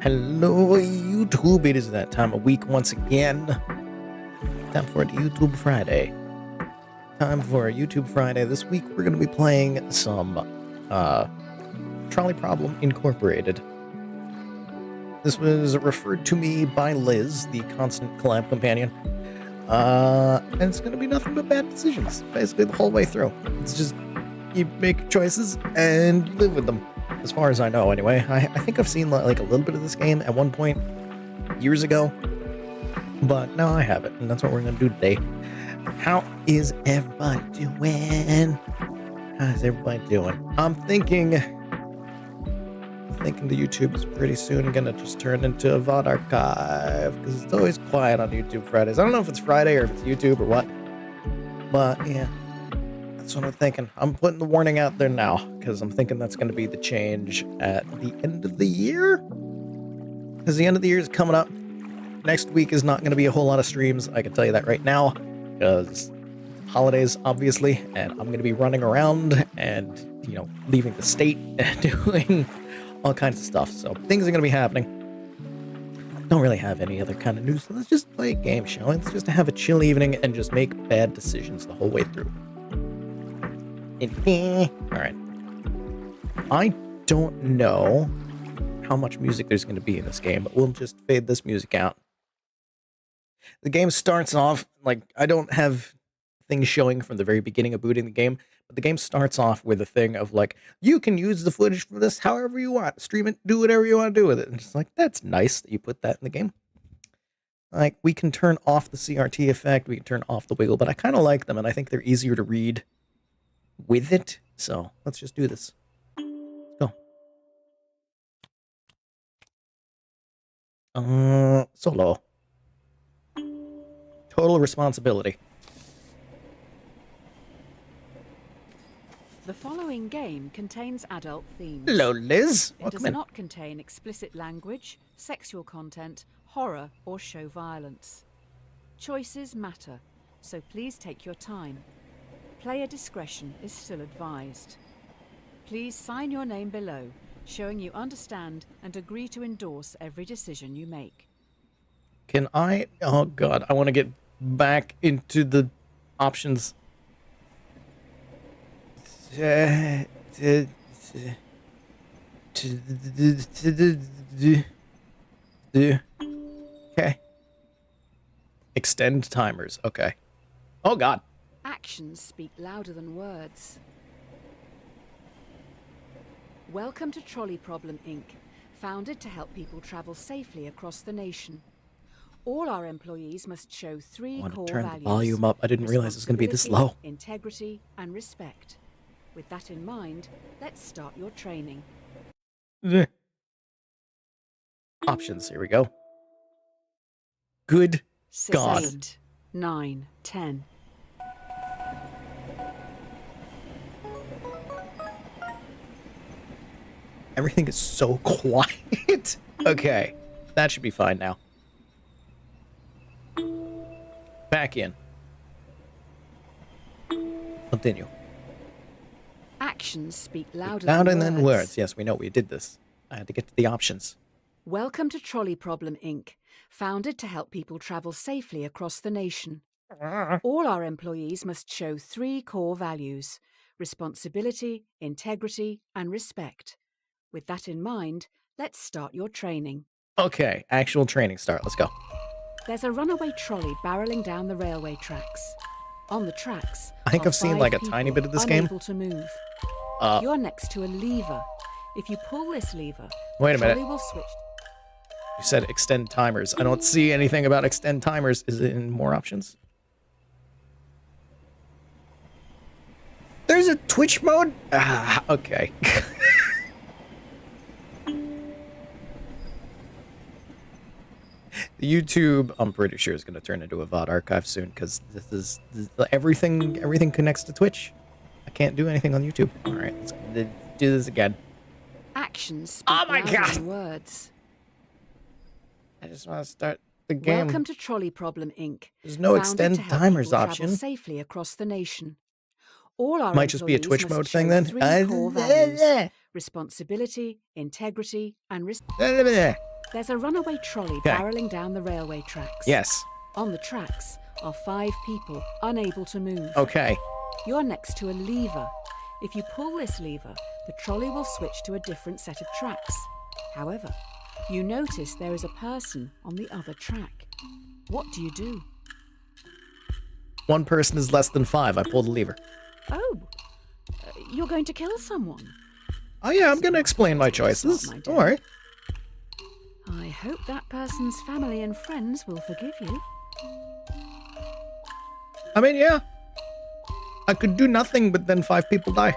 Hello, YouTube. It is that time of week once again. Time for a YouTube Friday. Time for a YouTube Friday. This week we're going to be playing some Trolley Problem Incorporated. This was referred to me by Liz, the constant collab companion. And it's going to be nothing but bad decisions, basically the whole way through. It's just, you make choices and you live with them. As far as I know, anyway. I think I've seen like a little bit of this game at one point years ago, but now I have it, and that's what we're going to do today. How is everybody doing? How's everybody doing? I'm thinking the YouTube is pretty soon going to just turn into a VOD archive, because it's always quiet on YouTube Fridays. I don't know if it's Friday or if it's YouTube or what, but yeah. That's what I'm thinking. I'm putting the warning out there now, because I'm thinking that's going to be the change at the end of the year. Because the end of the year is coming up. Next week is not going to be a whole lot of streams, I can tell you that right now. Because holidays, obviously, and I'm going to be running around and, you know, leaving the state and doing all kinds of stuff. So things are going to be happening. Don't really have any other kind of news, so let's just play a game, shall we? Let's just have a chill evening and just make bad decisions the whole way through. Alright. I don't know how much music there's going to be in this game, but we'll just fade this music out. The game starts off, like, I don't have things showing from the very beginning of booting the game, but the game starts off with a thing of, like, you can use the footage for this however you want. Stream it, do whatever you want to do with it. And it's like, that's nice that you put that in the game. Like, we can turn off the CRT effect, we can turn off the wiggle, but I kind of like them, and I think they're easier to read with it, so let's just do this. Let's go. Solo. Total responsibility. The following game contains adult themes. Hello, Liz. It does not contain explicit language, sexual content, horror, or show violence. Choices matter, so please take your time. Player discretion is still advised. Please sign your name below, showing you understand and agree to endorse every decision you make. Can I? Oh god, I want to get back into the options. Okay. Extend timers. Okay. Oh god. Actions speak louder than words. Welcome to Trolley Problem Inc., founded to help people travel safely across the nation. All our employees must show three core values. I want to turn the volume up. I didn't realize it was going to be this low. Integrity and respect. With that in mind, let's start your training. Options. Here we go. Good God. 8, 9, 10. Everything is so quiet. Okay, that should be fine now. Back in. Continue. Actions speak louder than words. Yes, we know we did this. I had to get to the options. Welcome to Trolley Problem Inc., founded to help people travel safely across the nation. All our employees must show three core values: responsibility, integrity, and respect. With that in mind, let's start your training. Okay, actual training start. Let's go. There's a runaway trolley barreling down the railway tracks. On the tracks, I think I've seen like a tiny bit of this game. Unable to move. You're next to a lever. If you pull this lever, wait a minute. The trolley will switch. You said extend timers. I don't see anything about extend timers. Is it in more options? There's a Twitch mode? Ah, okay. The YouTube, I'm pretty sure, is going to turn into a VOD archive soon, because this everything connects to Twitch. I can't do anything on YouTube. All right, let's do this again. Actions speak oh my god! Than words. I just want to start the game. Welcome to Trolley Problem Inc. There's no extend timers option. Safely across the nation. All our might just be a Twitch mode thing then. Three core values: responsibility, integrity, and There's a runaway trolley Okay. barreling down the railway tracks. Yes. On the tracks are 5 people unable to move. Okay. You're next to a lever. If you pull this lever, the trolley will switch to a different set of tracks. However, you notice there is a person on the other track. What do you do? One person is less than 5. I pull the lever. Oh, you're going to kill someone. Oh yeah, I'm gonna explain my choices. Not my Don't worry. I hope that person's family and friends will forgive you. I mean, yeah. I could do nothing, but then 5 people die.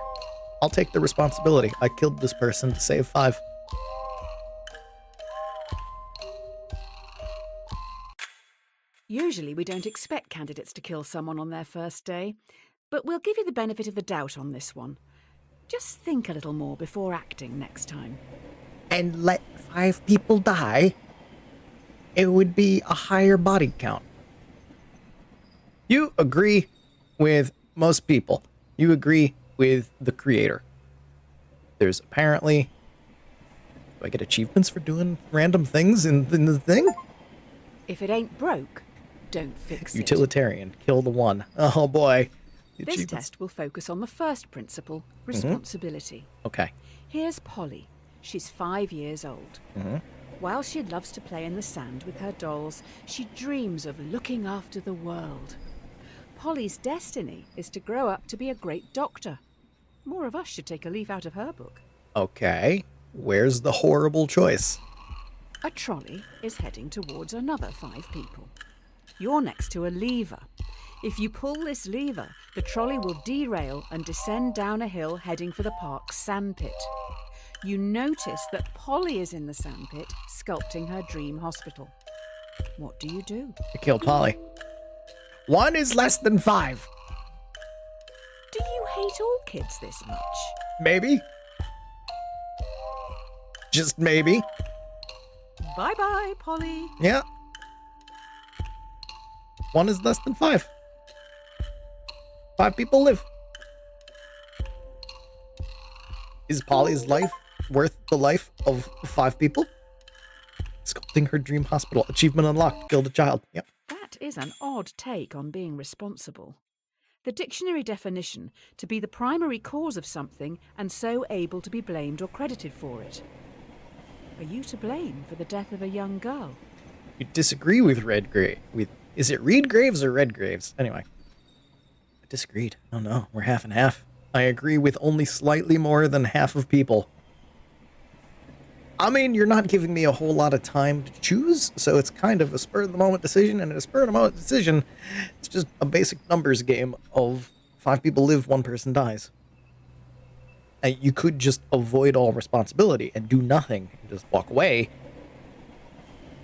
I'll take the responsibility. I killed this person to save 5. Usually we don't expect candidates to kill someone on their first day, but we'll give you the benefit of the doubt on this one. Just think a little more before acting next time. And let 5 people die, it would be a higher body count. You agree with most people. You agree with the creator. There's apparently... Do I get achievements for doing random things in the thing? If it ain't broke, don't fix it. Utilitarian. Kill the one. Oh boy. The This achievements. test will focus on the first principle, responsibility. Okay. Here's Polly. She's 5 years old. While she loves to play in the sand with her dolls, she dreams of looking after the world. Polly's destiny is to grow up to be a great doctor. More of us should take a leaf out of her book. Okay. Where's the horrible choice? A trolley is heading towards another 5 people. You're next to a lever. If you pull this lever, the trolley will derail and descend down a hill heading for the park's sandpit. You notice that Polly is in the sandpit, sculpting her dream hospital. What do you do? I kill Polly. 1 is less than 5. Do you hate all kids this much? Maybe. Just maybe. Bye-bye, Polly. Yeah. 1 is less than 5. 5 people live. Is Polly's life worth the life of 5 people? Sculpting her dream hospital. Achievement unlocked. Killed a child. Yep. That is an odd take on being responsible. The dictionary definition, to be the primary cause of something and so able to be blamed or credited for it. Are you to blame for the death of a young girl? You disagree with is it Reed Graves or Red Graves? Anyway. I disagreed. Oh no, we're half and half. I agree with only slightly more than half of people. I mean, you're not giving me a whole lot of time to choose, so it's kind of a spur-of-the-moment decision, and a spur-of-the-moment decision, it's just a basic numbers game of 5 people live, 1 person dies. And you could just avoid all responsibility and do nothing and just walk away.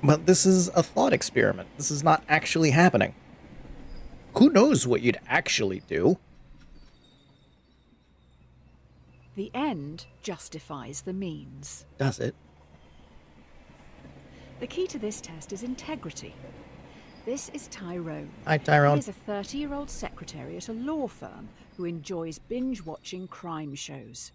But this is a thought experiment. This is not actually happening. Who knows what you'd actually do? The end justifies the means. Does it? The key to this test is integrity. This is Tyrone. Hi, Tyrone. He is a 30-year-old secretary at a law firm who enjoys binge-watching crime shows.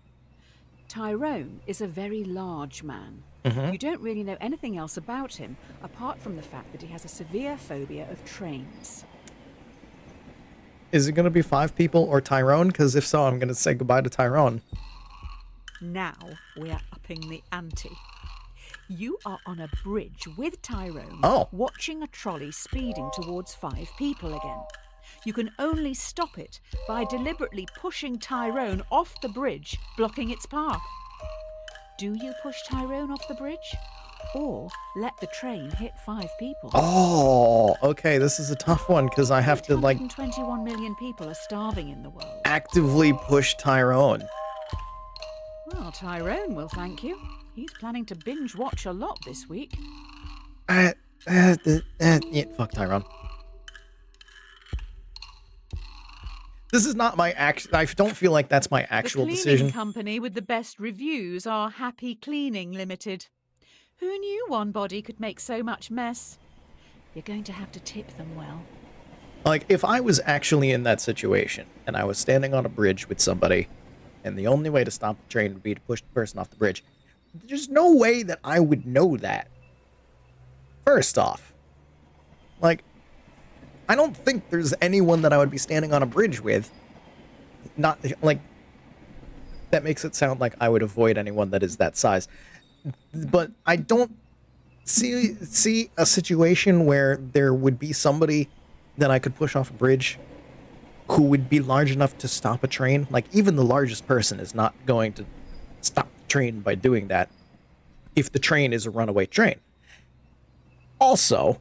Tyrone is a very large man. You don't really know anything else about him, apart from the fact that he has a severe phobia of trains. Is it going to be 5 people or Tyrone? Because if so, I'm going to say goodbye to Tyrone. Now we are upping the ante. You are on a bridge with Tyrone, watching a trolley speeding towards 5 people again. You can only stop it by deliberately pushing Tyrone off the bridge, blocking its path. Do you push Tyrone off the bridge? Or let the train hit 5 people? Oh, okay, this is a tough one, because I have to, 121 million people are starving in the world. actively push Tyrone. Well, Tyrone will thank you. He's planning to binge watch a lot this week. Yeah, fuck Tyrone. This is not my I don't feel like that's my actual decision. The cleaning company with the best reviews are Happy Cleaning Limited. Who knew one body could make so much mess? You're going to have to tip them well. Like, if I was actually in that situation, and I was standing on a bridge with somebody, and the only way to stop the train would be to push the person off the bridge, there's no way that I would know that. First off, like, I don't think there's anyone that I would be standing on a bridge with. Not, like, that makes it sound like I would avoid anyone that is that size. But I don't see a situation where there would be somebody that I could push off a bridge who would be large enough to stop a train. Like, even the largest person is not going to stop the train by doing that if the train is a runaway train. Also,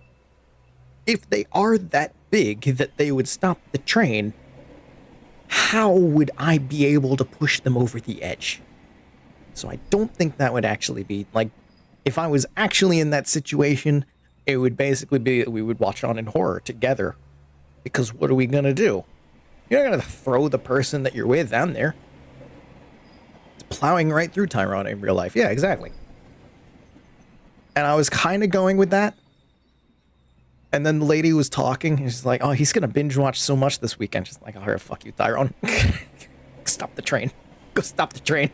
if they are that big that they would stop the train, how would I be able to push them over the edge? So I don't think that would actually be, like, if I was actually in that situation, it would basically be that we would watch on in horror together. Because what are we going to do? You're not going to throw the person that you're with down there. It's plowing right through Tyrone in real life. Yeah, exactly. And I was kind of going with that. And then the lady was talking, and she's like, oh, he's going to binge watch so much this weekend. She's like, oh, fuck you, Tyrone. Stop the train. Go stop the train.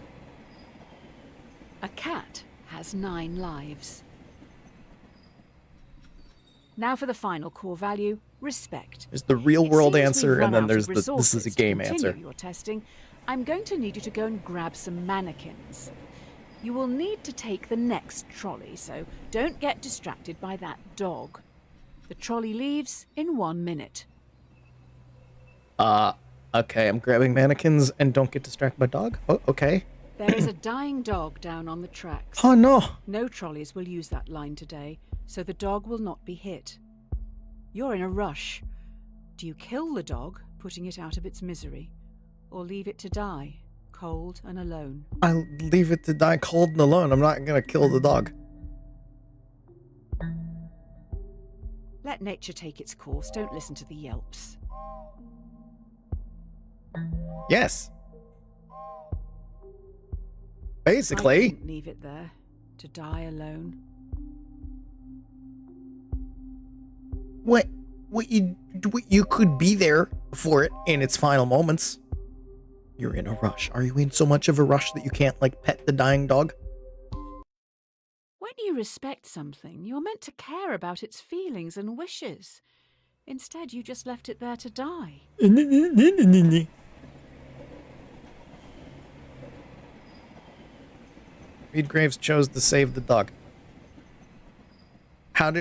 A cat has 9 lives. Now for the final core value, respect. There's the real world answer, and then there's the this is a game answer. Your testing. I'm going to need you to go and grab some mannequins. You will need to take the next trolley, so don't get distracted by that dog. The trolley leaves in 1 minute. Okay, I'm grabbing mannequins and don't get distracted by dog? Oh, okay. There is a dying dog down on the tracks. Oh, no. No trolleys will use that line today, so the dog will not be hit. You're in a rush. Do you kill the dog, putting it out of its misery, or leave it to die, cold and alone? I'll leave it to die cold and alone. I'm not gonna kill the dog. Let nature take its course. Don't listen to the yelps. Yes. I Basically. couldn't leave it there, to die alone. What you could be there for it in its final moments. You're in a rush. Are you in so much of a rush that you can't, like, pet the dying dog? When you respect something, you're meant to care about its feelings and wishes. Instead, you just left it there to die. Reed Graves chose to save the dog.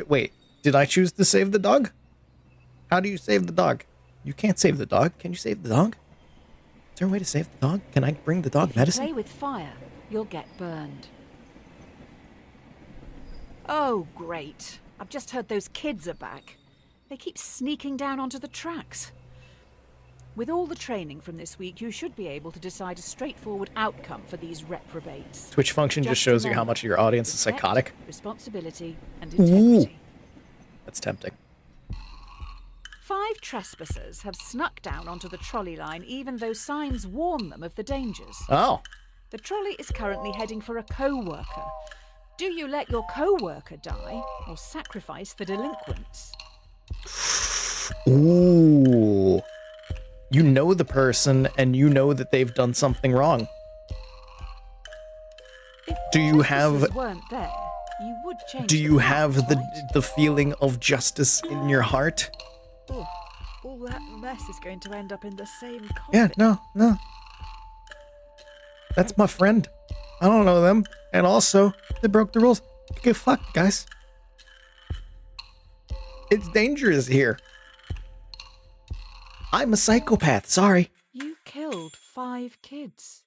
Wait, did I choose to save the dog? How do you save the dog? You can't save the dog. Can you save the dog? Is there a way to save the dog? Can I bring the dog medicine? If you play with fire, you'll get burned. Oh, great. I've just heard those kids are back. They keep sneaking down onto the tracks. With all the training from this week, you should be able to decide a straightforward outcome for these reprobates. Twitch function just shows you how much of your audience is psychotic. Responsibility and integrity. Ooh. That's tempting. 5 trespassers have snuck down onto the trolley line even though signs warn them of the dangers. Oh. The trolley is currently heading for a co-worker. Do you let your co-worker die or sacrifice the delinquents? Ooh. You know the person and you know that they've done something wrong. Do you have weren't there, you would change. Do you have the feeling of justice in your heart? Oh, all that mess is going to end up in the same coffin. Yeah, no. That's my friend. I don't know them. And also, they broke the rules. Get fucked, guys. It's dangerous here. I'm a psychopath, sorry. You killed 5 kids.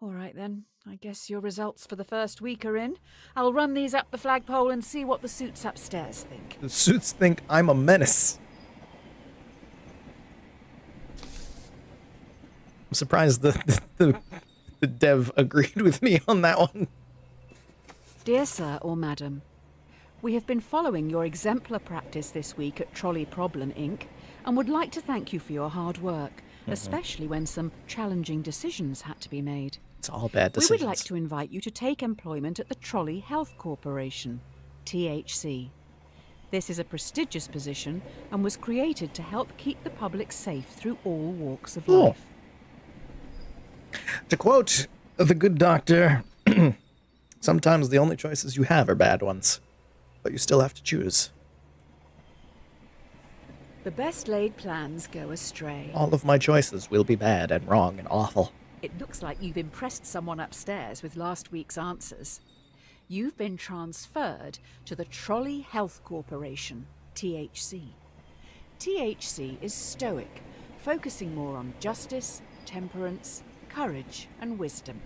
All right then, I guess your results for the first week are in. I'll run these up the flagpole and see what the suits upstairs think. The suits think I'm a menace. I'm surprised the dev agreed with me on that one. Dear Sir or Madam, we have been following your exemplar practice this week at Trolley Problem Inc. and would like to thank you for your hard work, especially when some challenging decisions had to be made. It's all bad decisions. We would like to invite you to take employment at the Trolley Health Corporation, THC. This is a prestigious position and was created to help keep the public safe through all walks of life. To quote the good doctor, sometimes the only choices you have are bad ones. But you still have to choose. The best laid plans go astray. All of my choices will be bad and wrong and awful. It looks like you've impressed someone upstairs with last week's answers. You've been transferred to the Trolley Health Corporation, THC. THC is stoic, focusing more on justice, temperance, courage, and wisdom.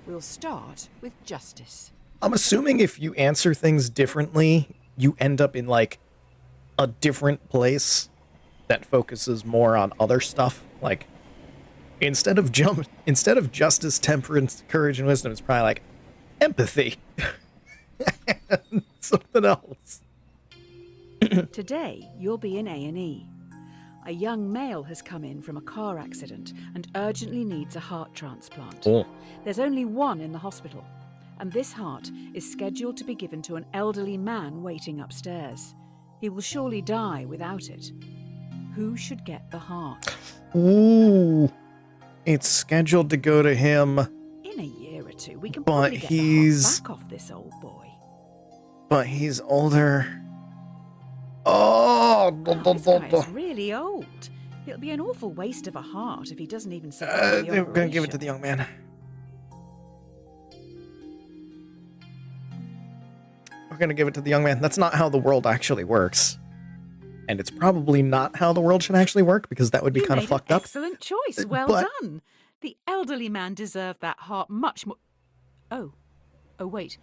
We'll start with justice. I'm assuming if you answer things differently, you end up in, like, a different place that focuses more on other stuff. Like, instead of justice, temperance, courage, and wisdom, it's probably like empathy. And something else. Today, you'll be in A&E. A young male has come in from a car accident and urgently needs a heart transplant. Oh. There's only one in the hospital, and this heart is scheduled to be given to an elderly man waiting upstairs. He will surely die without it. Who should get the heart? Ooh. It's scheduled to go to him. In a year or two, we can But probably get the heart back off this old boy. But he's older. Oh! This guy's really old. It'll be an awful waste of a heart if he doesn't even survive the They're gonna give it operation. to the young man. We're gonna give it to the young man. That's not how the world actually works. And it's probably not how the world should actually work, because that would be kind of fucked up. Excellent choice. Well But- done. The elderly man deserved that heart much more. Oh, wait.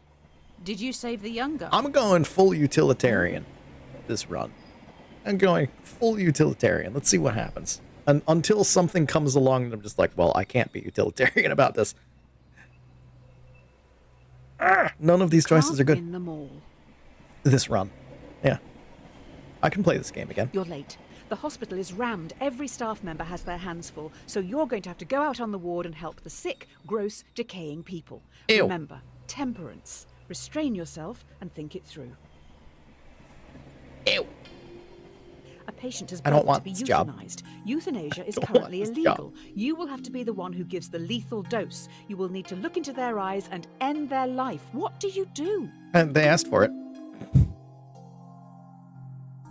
Did you save the young guy? I'm going full utilitarian this run. I'm going full utilitarian. Let's see what happens. Until something comes along and I'm just like, well, I can't be utilitarian about this. None of these choices are Can't good. win them all. This run. Yeah. I can play this game again. You're late. The hospital is rammed. Every staff member has their hands full, so you're going to have to go out on the ward and help the sick, gross, decaying people. Ew. Remember, temperance. Restrain yourself and think it through. Ew. A patient has I don't begged want to be this job. euthanized. Euthanasia is don't currently want this illegal. job. You will have to be the one who gives the lethal dose. You will need to look into their eyes and end their life. What do you do? And they asked for it.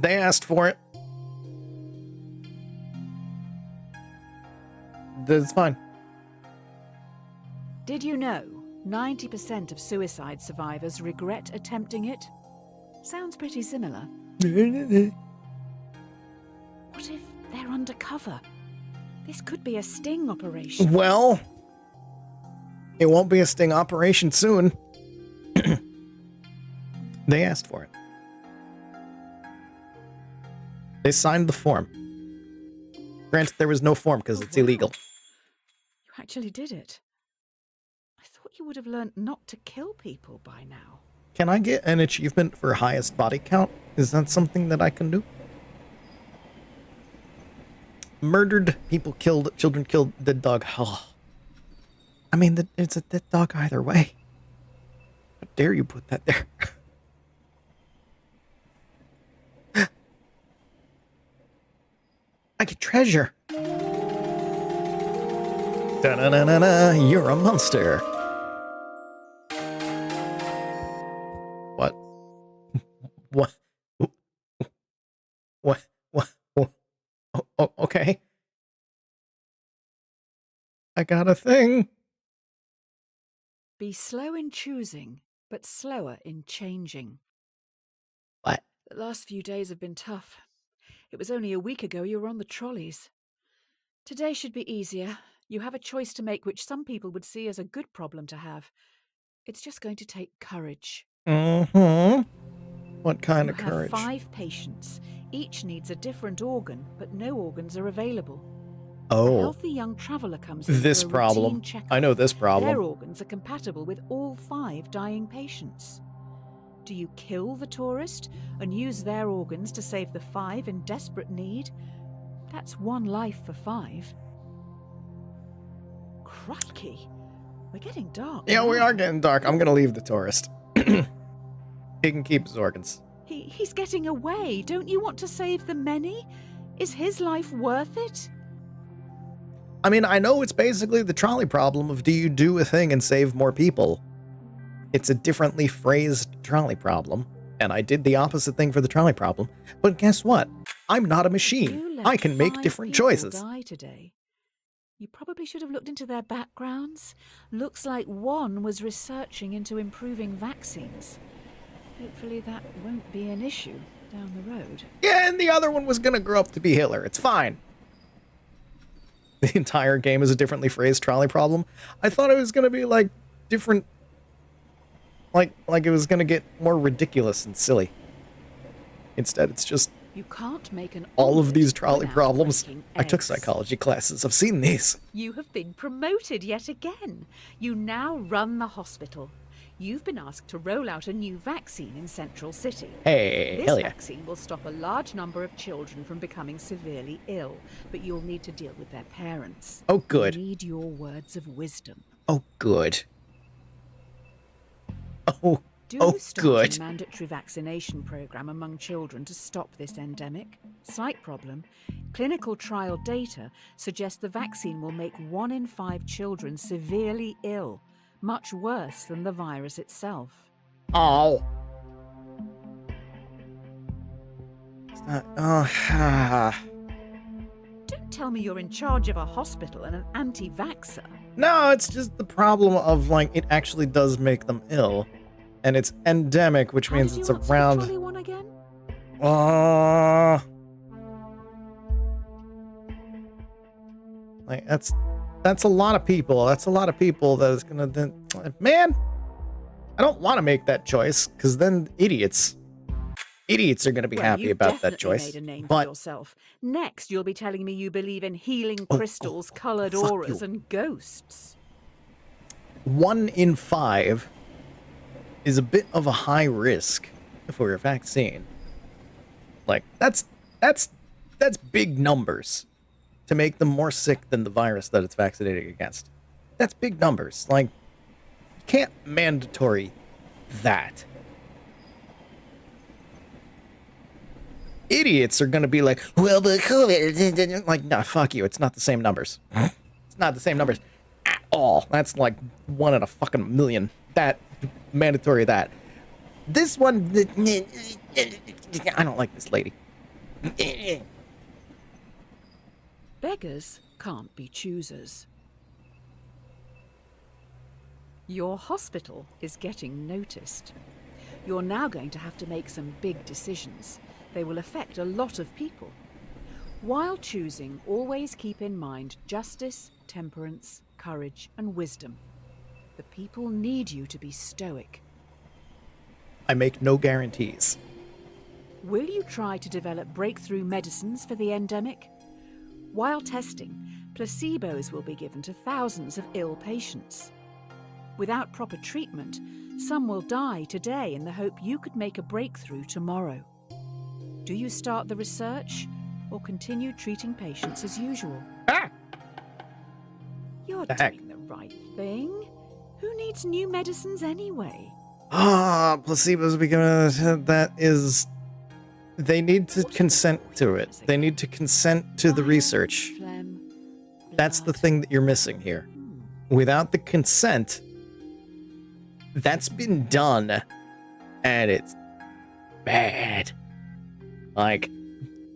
They asked for it. That's fine. Did you know 90% of suicide survivors regret attempting it? Sounds pretty similar. What if they're undercover? This could be a sting operation. Well, it won't be a sting operation soon. They asked for it. They signed the form. Granted, there was no form because it's wow. illegal. You actually did it. I thought you would have learned not to kill people by now. Can I get an achievement for highest body count? Is that something that I can do? Murdered, people killed, children killed, dead dog. Oh. I mean, it's a dead dog either way. How dare you put that there? I get treasure. Da-na-na-na-na, you're a monster. What? What? What? Oh, okay. I got a thing. Be slow in choosing, but slower in changing. What? The last few days have been tough. It was only a week ago you were on the trolleys. Today should be easier. You have a choice to make which some people would see as a good problem to have. It's just going to take courage. Mm-hmm. What kind You of have courage? 5 patients. Each needs a different organ, but no organs are available. A Oh, healthy young traveller comes in this for a problem. routine checkup. I know this Their problem. organs are compatible with all 5 dying patients. Do you kill the tourist and use their organs to save the 5 in desperate need? That's 1 life for 5. Crikey, we're getting dark. Yeah, we now. are getting dark. I'm gonna leave the tourist. He can keep his organs. He's getting away. Don't you want to save the many? Is his life worth it? I mean, I know it's basically the trolley problem of do you do a thing and save more people? It's a differently phrased trolley problem, And I did the opposite thing for the trolley problem. But guess what? I'm not a You machine. let I can make 5 different people choices. die today. You probably should have looked into their backgrounds. Looks like one was researching into improving vaccines. Hopefully that won't be an issue down the road. Yeah, and the other one was gonna grow up to be Hitler. It's fine. The entire game is a differently phrased trolley problem. I thought it was gonna be like different, like it was gonna get more ridiculous and silly. Instead, it's just You can't make an all of omelette these trolley without problems. breaking I took eggs. psychology classes. I've seen these. You have been promoted yet again. You now run the hospital. You've been asked to roll out a new vaccine in Central City. Hey, This hell yeah. vaccine will stop a large number of children from becoming severely ill, but you'll need to deal with their parents. Oh, good. You need your words of wisdom. Oh, good. Do Oh, start good. a mandatory vaccination program among children to stop this endemic. Slight problem. Clinical trial data suggest the vaccine will make 1 in 5 children severely ill, much worse than the virus itself. Oh. It's not. Don't tell me you're in charge of a hospital and an anti-vaxxer. No, it's just the problem of, like, it actually does make them ill. And it's endemic, which How means did you it's answer the around. trolley one again? Like, that's a lot of people. That's a lot of people that is gonna then. Man, I don't want to make that choice, because then idiots are gonna be Well, happy you've about that definitely choice. made a name for But yourself. Next, you'll be telling me you believe in healing Oh, crystals, coloured fuck auras, you. and ghosts. 1 in 5 is a bit of a high risk for a vaccine. Like, that's big numbers to make them more sick than the virus that it's vaccinating against. That's big numbers. Like, you can't mandatory that. Idiots are going to be like, well, but COVID, like, nah, fuck you. It's not the same numbers. It's not the same numbers at all. That's like 1 in a fucking million. That mandatory that. This one, I don't like this lady. Beggars can't be choosers. Your hospital is getting noticed. You're now going to have to make some big decisions. They will affect a lot of people. While choosing, always keep in mind justice, temperance, courage, and wisdom. The people need you to be stoic. I make no guarantees. Will you try to develop breakthrough medicines for the endemic? While testing, placebos will be given to thousands of ill patients. Without proper treatment, some will die today in the hope you could make a breakthrough tomorrow. Do you start the research or continue treating patients as usual? Ah! You're The heck? doing the right thing. Who needs new medicines anyway? Placebos become that is. They need to What are the consent to it. formulas They need to consent to the Iron, research. phlegm, That's the blood. thing that you're missing here. Without the consent, that's been done, and it's bad. Like,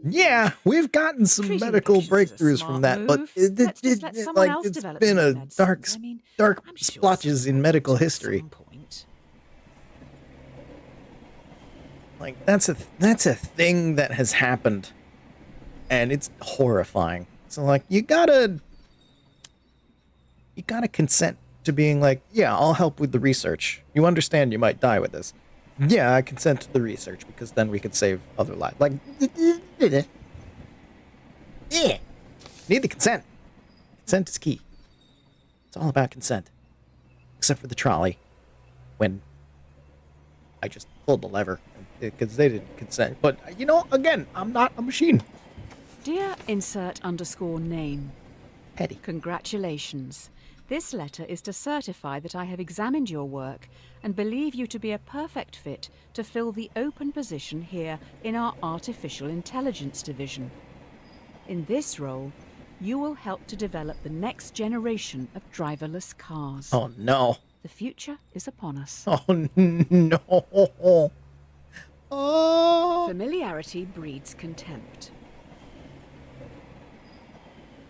yeah, we've gotten some Treating medical patients is a breakthroughs smart from that, but move. Let's just let someone else it's develop been these a medicines. I mean, dark I'm sure splotches in someone medical will at history. some point. Like, that's a thing that has happened, and it's horrifying. So, like, you gotta consent to being like, yeah, I'll help with the research. You understand you might die with this. Yeah, I consent to the research because then we could save other lives. Like, yeah, need the consent. Consent is key. It's all about consent, except for the trolley, when I just pulled the lever because they didn't consent. But you know, again, I'm not a machine. Dear insert underscore name, Petty. congratulations. This letter is to certify that I have examined your work and believe you to be a perfect fit to fill the open position here in our Artificial Intelligence Division. In this role, you will help to develop the next generation of driverless cars. Oh no. The future is upon us. Oh no. Oh. Familiarity breeds contempt.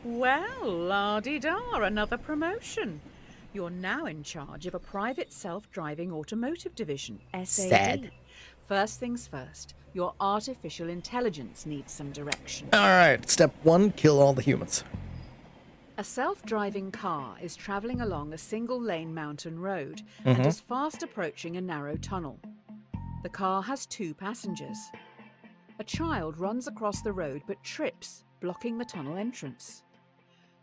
Well, la-di-da, another promotion. You're now in charge of a private self-driving automotive division, SAD. Sad. First things first, your artificial intelligence needs some direction. All right, step 1, kill all the humans. A self-driving car is travelling along a single-lane mountain road and is fast approaching a narrow tunnel. The car has 2 passengers. A child runs across the road but trips, blocking the tunnel entrance.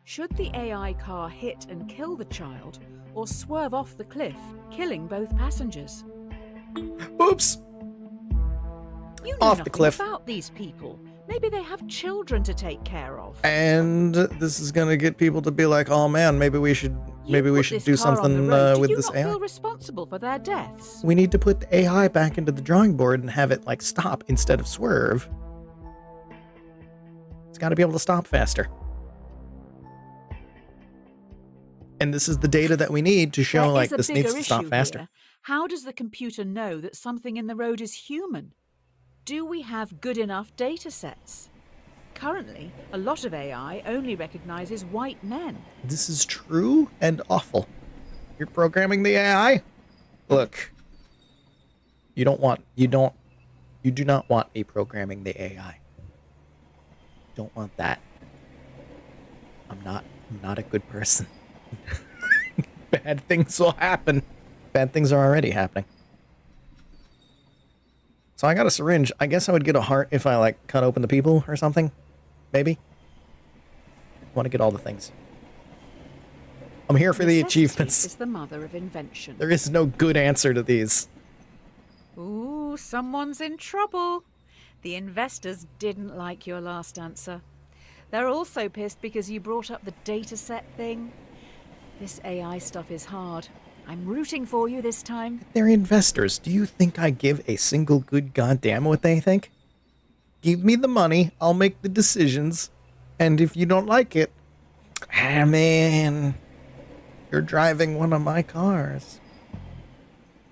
Should the AI car hit and kill the child, or swerve off the cliff, killing both passengers? Oops. You know Off the nothing cliff. about these people. Maybe they have children to take care of. And this is gonna get people to be like, "Oh man, maybe we should do something with this Did you not AI." feel responsible for their deaths? We need to put the AI back into the drawing board and have it like stop instead of swerve. It's got to be able to stop faster. And this is the data that we need to show like this needs to stop faster. Here. How does the computer know that something in the road is human? Do we have good enough data sets? Currently, a lot of AI only recognizes white men. This is true and awful. You're programming the AI? Look. You do not want me programming the AI. Don't want that. I'm not a good person. Bad things will happen. Bad things are already happening. So I got a syringe. I guess I would get a heart if I like cut open the people or something. Maybe. I want to get all the things. I'm here for the achievements. Is the mother of invention. There is no good answer to these. Ooh, someone's in trouble. The investors didn't like your last answer. They're also pissed because you brought up the dataset thing. This AI stuff is hard. I'm rooting for you this time. They're investors. Do you think I give a single good goddamn what they think? Give me the money, I'll make the decisions, and if you don't like it, man, you're driving one of my cars.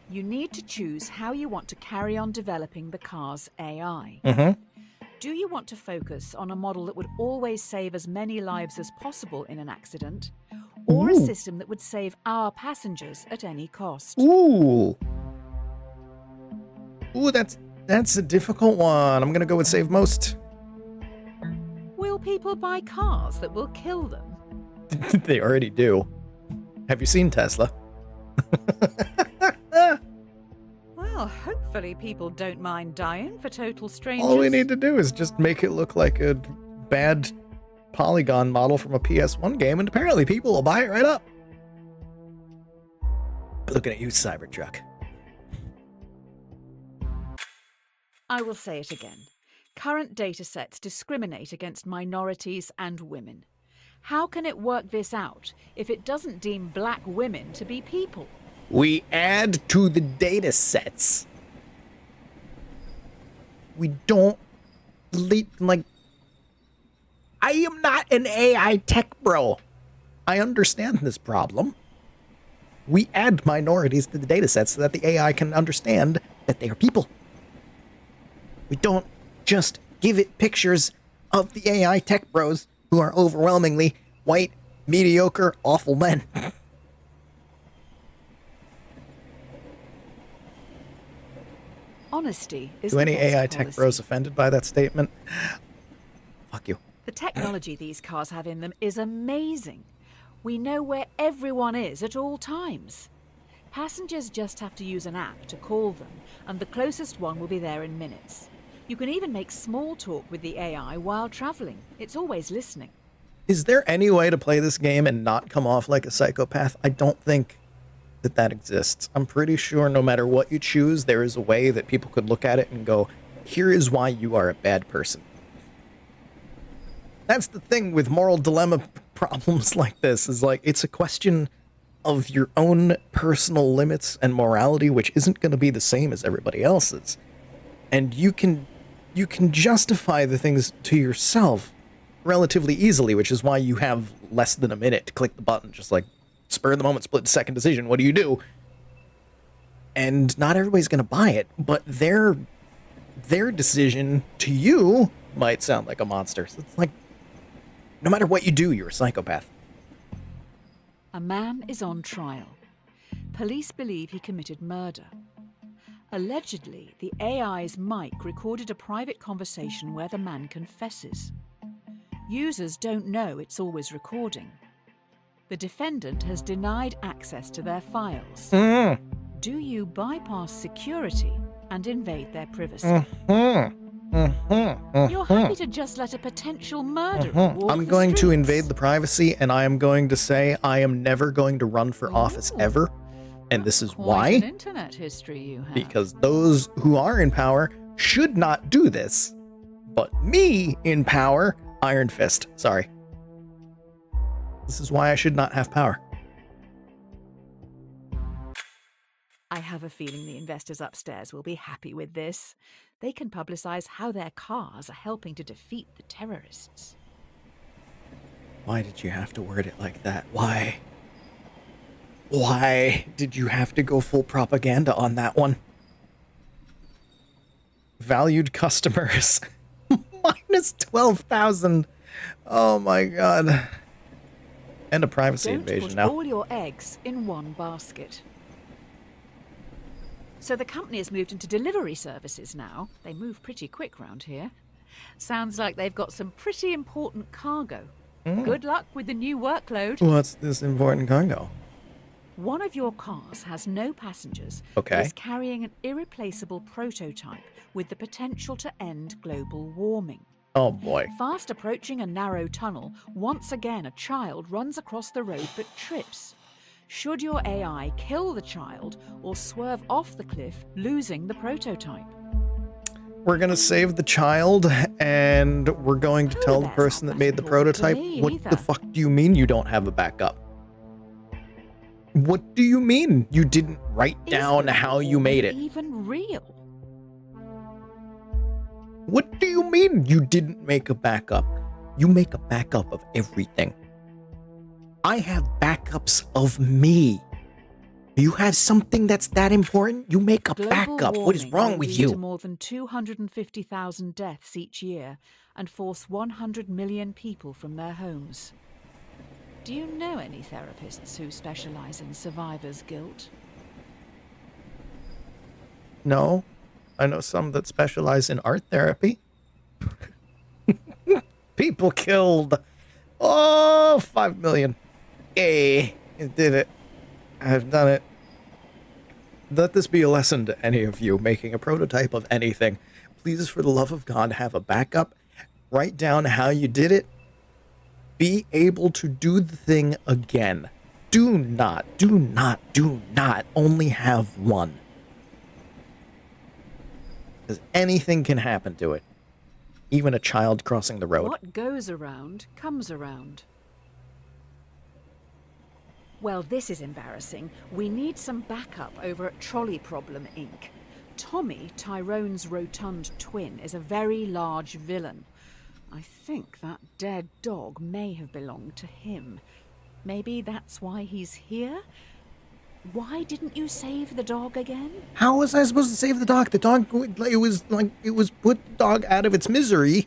You need to choose how you want to carry on developing the car's AI. Do you want to focus on a model that would always save as many lives as possible in an accident, or a system that would save our passengers at any cost? Ooh, that's a difficult one. I'm gonna go with save most. Will people buy cars that will kill them? They already do. Have you seen Tesla? Well, hopefully people don't mind dying for total strangers. All we need to do is just make it look like a bad polygon model from a PS1 game, and apparently people will buy it right up. Looking at you, Cybertruck. I will say it again. Current datasets discriminate against minorities and women. How can it work this out if it doesn't deem black women to be people? We add to the data sets. We don't like. I am not an AI tech bro. I understand this problem. We add minorities to the data sets so that the AI can understand that they are people. We don't just give it pictures of the AI tech bros who are overwhelmingly white, mediocre, awful men. Honesty is Do the any best AI tech policy. bros offended by that statement? Fuck you. The technology these cars have in them is amazing. We know where everyone is at all times. Passengers just have to use an app to call them, and the closest one will be there in minutes. You can even make small talk with the AI while traveling. It's always listening. Is there any way to play this game and not come off like a psychopath? I don't think that exists. I'm pretty sure no matter what you choose, there is a way that people could look at it and go, here is why you are a bad person. That's the thing with moral dilemma problems like this, is like, it's a question of your own personal limits and morality, which isn't going to be the same as everybody else's. And you can justify the things to yourself relatively easily, which is why you have less than a minute to click the button, just like spur of the moment, split second decision. What do you do? And not everybody's going to buy it, but they're their decision to you might sound like a monster. So it's like, no matter what you do, you're a psychopath. A man is on trial. Police believe he committed murder. Allegedly, the AI's mic recorded a private conversation where the man confesses. Users don't know it's always recording. The defendant has denied access to their files. Do you bypass security and invade their privacy? You're happy to just let a potential murderer walk I'm the going to streets. invade the privacy, and I am going to say I am never going to run for office ever. And this is Quite why. an internet history you have. Because those who are in power should not do this. But me in power, Iron Fist. Sorry. This is why I should not have power. I have a feeling the investors upstairs will be happy with this. They can publicize how their cars are helping to defeat the terrorists. Why did you have to word it like that? Why? Why did you have to go full propaganda on that one? Valued customers. Minus 12,000. Oh my god. And a privacy invasion Don't now. put all your eggs in one basket. So the company has moved into delivery services now. They move pretty quick round here. Sounds like they've got some pretty important cargo. Good luck with the new workload. What's this important cargo? One of your cars has no passengers. Okay. But is carrying an irreplaceable prototype with the potential to end global warming. Oh boy. Fast approaching a narrow tunnel, once again a child runs across the road but trips. Should your AI kill the child or swerve off the cliff, losing the prototype? We're gonna save the child, and we're going to tell the That's person not that made the that important to prototype, me what either. the fuck do you mean you don't have a backup? What do you mean you didn't write down Is how you made it? even real? What do you mean you didn't make a backup? You make a backup of everything. I have backups of me. You have something that's that important? You make a Global backup. What is warming wrong will with lead you? to more than 250,000 deaths each year and force 100 million people from their homes. Do you know any therapists who specialize in survivor's guilt? No. I know some that specialize in art therapy. People killed. Oh, 5 million. Yay. It did it. I've done it. Let this be a lesson to any of you making a prototype of anything. Please, for the love of God, have a backup. Write down how you did it. Be able to do the thing again. Do not only have one. Because anything can happen to it. Even a child crossing the road. What goes around comes around. Well, this is embarrassing. We need some backup over at Trolley Problem, Inc. Tommy, Tyrone's rotund twin, is a very large villain. I think that dead dog may have belonged to him. Maybe that's why he's here? Why didn't you save the dog again? How was I supposed to save the dog? The dog, it was put the dog out of its misery.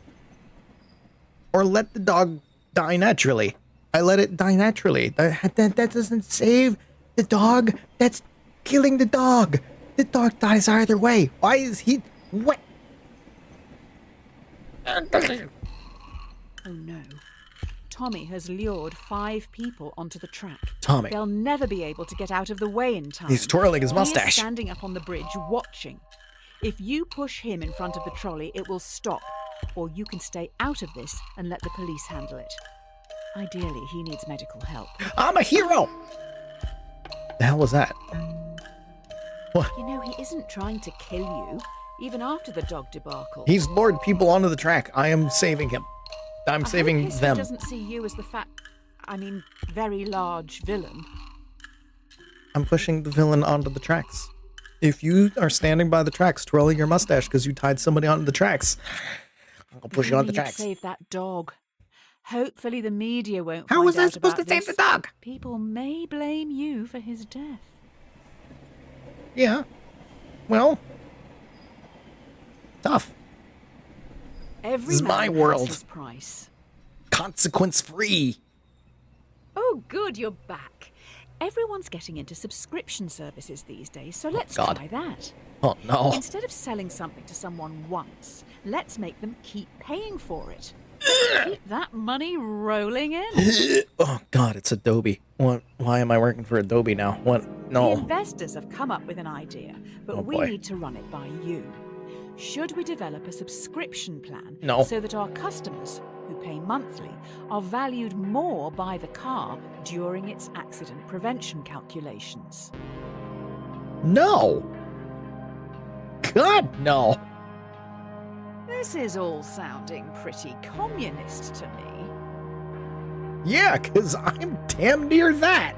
Or let the dog die naturally. I let it die naturally. That doesn't save the dog. That's killing the dog. The dog dies either way. Why is he... What? Oh no. Tommy has lured 5 people onto the track. Tommy. They'll never be able to get out of the way in time. He's twirling his He is mustache. standing up on the bridge watching. If you push him in front of the trolley, it will stop. Or you can stay out of this and let the police handle it. Ideally, he needs medical help. I'm a hero! The hell was that? What? You know, he isn't trying to kill you, even after the dog debacle. He's lured people onto the track. I am saving him. I'm I saving hope history them. doesn't see you as the very large villain. I'm pushing the villain onto the tracks. If you are standing by the tracks twirling your mustache because you tied somebody onto the tracks, I'll push you on the Maybe you'd tracks. Save that dog. Hopefully the media won't How find was I out supposed to about save this. the dog? People may blame you for his death. Yeah. Well, Tough. Every This is my man world. has his price. Consequence-free. Oh, good, you're back. Everyone's getting into subscription services these days, so let's God. try that. Oh, no. Instead of selling something to someone once, let's make them keep paying for it. Keep that money rolling in. Oh, God, it's Adobe. What? Why am I working for Adobe now? What? The No. investors have come up with an idea, but Oh, we boy. need to run it by you. Should we develop a subscription plan No. so that our customers, who pay monthly, are valued more by the car during its accident prevention calculations? No. God, no. This is all sounding pretty communist to me. Yeah, because I'm damn near that.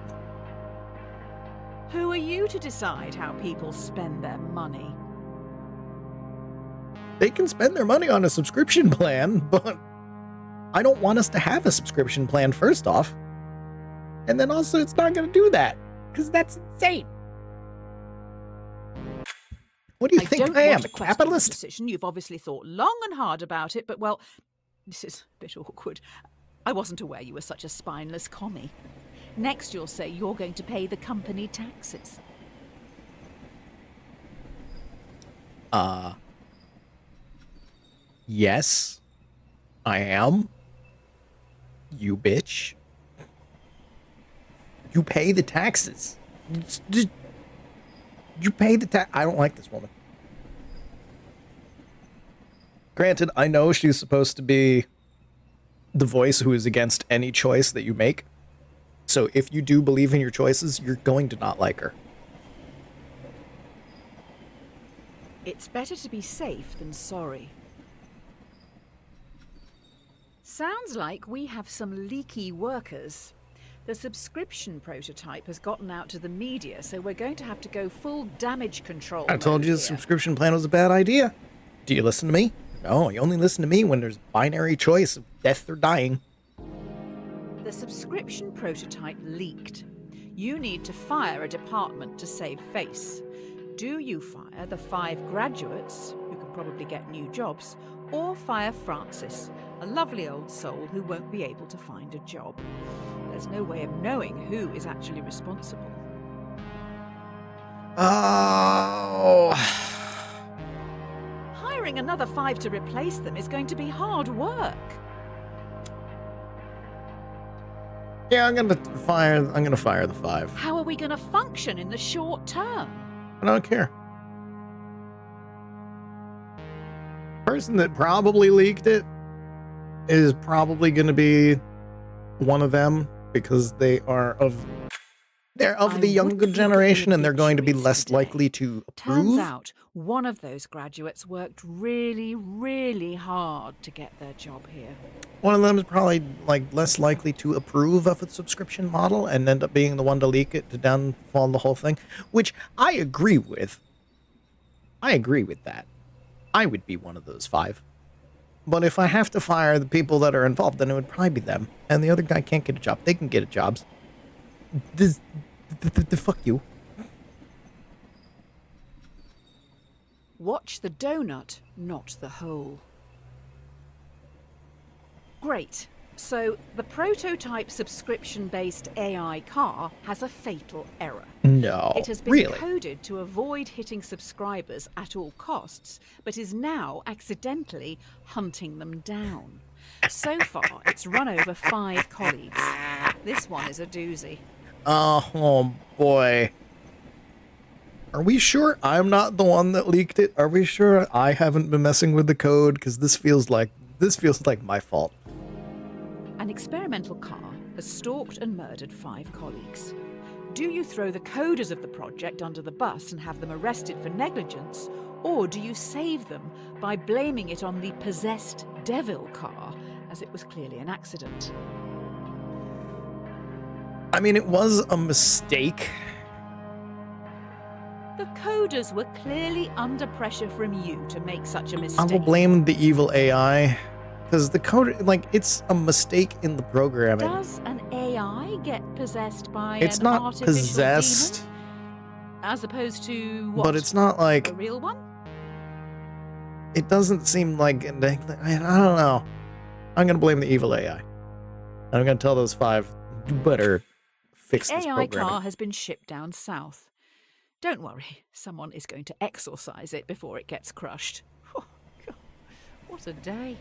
Who are you to decide how people spend their money? They can spend their money on a subscription plan, but I don't want us to have a subscription plan, first off. And then also, it's not going to do that, because that's insane. What do you think I am, a capitalist? Decision. You've obviously thought long and hard about it, but well, this is a bit awkward. I wasn't aware you were such a spineless commie. Next, you'll say you're going to pay the company taxes. Yes, I am. You bitch. You pay the taxes. You pay the tax. I don't like this woman. Granted, I know she's supposed to be the voice who is against any choice that you make. So if you do believe in your choices, you're going to not like her. It's better to be safe than sorry. Sounds like we have some leaky workers. The subscription prototype has gotten out to the media, so we're going to have to go full damage control. I told you the here. subscription plan was a bad idea. Do you listen to me? No, you only listen to me when there's binary choice of death or dying. The subscription prototype leaked. You need to fire a department to save face. Do you fire the 5 graduates, who can probably get new jobs, or fire Francis, a lovely old soul who won't be able to find a job? There's no way of knowing who is actually responsible. Oh. Hiring another 5 to replace them is going to be hard work. Yeah, I'm gonna fire the 5. How are we going to function in the short term? I don't care. Person that probably leaked it is probably gonna be one of them, because they're of the younger generation, and they're going to be less likely to approve. Turns out one of those graduates worked really, really hard to get their job here. One of them is probably less likely to approve of a subscription model and end up being the one to leak it to downfall the whole thing, which I agree with. I agree with that. I would be one of those 5. But if I have to fire the people that are involved, then it would probably be them. And the other guy can't get a job. They can get a job. Fuck you. Watch the donut, not the hole. Great. So, the prototype subscription-based AI car has a fatal error. No, It has been really? coded to avoid hitting subscribers at all costs, but is now accidentally hunting them down. So far, it's run over 5 colleagues. This one is a doozy. Oh boy. Are we sure I'm not the one that leaked it? Are we sure I haven't been messing with the code? Because this feels like my fault. An experimental car has stalked and murdered 5 colleagues. Do you throw the coders of the project under the bus and have them arrested for negligence, or do you save them by blaming it on the possessed devil car, as it was clearly an accident? I mean, it was a mistake. The coders were clearly under pressure from you to make such a I mistake. will blame the evil AI, because the code, it's a mistake in the programming. Does an AI get possessed by It's an not artificial possessed, demon? As opposed to what? but it's not A real one? It doesn't seem like... I don't know. I'm going to blame the evil AI. I'm going to tell those 5, you better fix this AI programming. car has been shipped down south. Don't worry, someone is going to exorcise it before it gets crushed. Oh, God, what a day.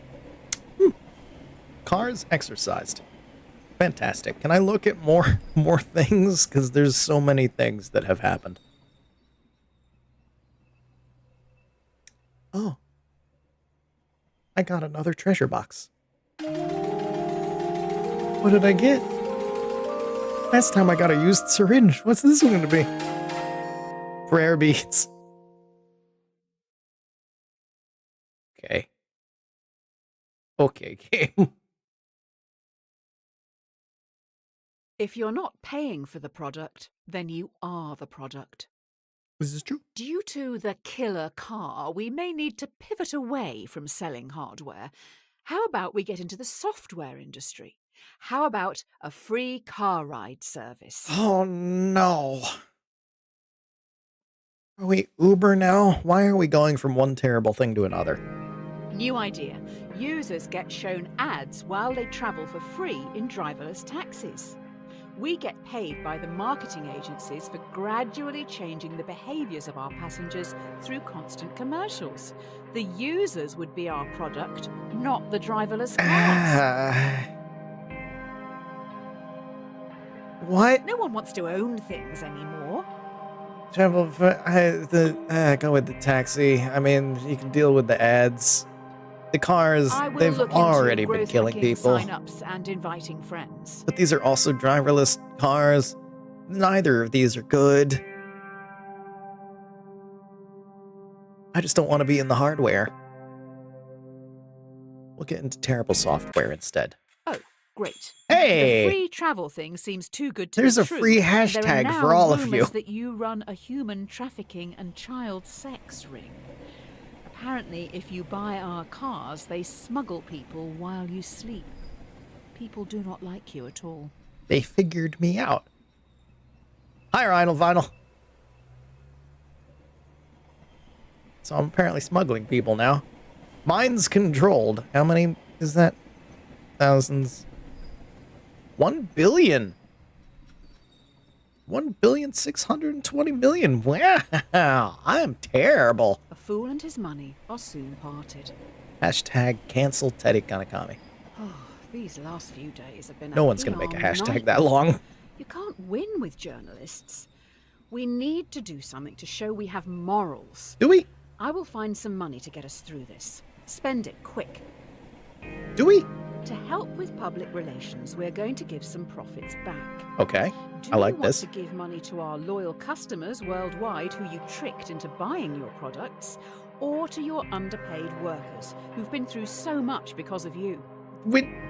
Cars exercised. Fantastic. Can I look at more things? Because there's so many things that have happened. Oh. I got another treasure box. What did I get? Last time I got a used syringe. What's this one going to be? Prayer beads. Okay. Okay, game. If you're not paying for the product, then you are the product. Is this true? Due to the killer car, we may need to pivot away from selling hardware. How about we get into the software industry? How about a free car ride service? Oh, no. Are we Uber now? Why are we going from one terrible thing to another? New idea. Users get shown ads while they travel for free in driverless taxis. We get paid by the marketing agencies for gradually changing the behaviours of our passengers through constant commercials. The users would be our product, not the driverless cars. What? No one wants to own things anymore. Travel for go with the taxi. I mean, you can deal with the ads. The cars, they've already been killing people. Sign-ups and inviting friends. But these are also driverless cars. Neither of these are good. I just don't want to be in the hardware. We'll get into terrible software instead. Oh, great. Hey! The free travel thing seems too good to There's be a true. free There are hashtag now for all of you. rumours that you run a human trafficking and child sex ring. Apparently, if you buy our cars, they smuggle people while you sleep. People do not like you at all. They figured me out. Hi, Rhino Vinyl. So I'm apparently smuggling people now. Mine's controlled. How many is that? Thousands. 1 billion. 1,620,000,000. Wow, I am terrible. A fool and his money are soon parted. Hashtag cancel Teddy Kanikami. Oh, these last few days have been No one's going to make a hashtag nightmare. that long. You can't win with journalists. We need to do something to show we have morals. Do we? I will find some money to get us through this. Spend it quick. Do we? To help with public relations, we're going to give some profits back. Okay. Do I like you want this. to give money to our loyal customers worldwide who you tricked into buying your products, or to your underpaid workers who've been through so much because of you?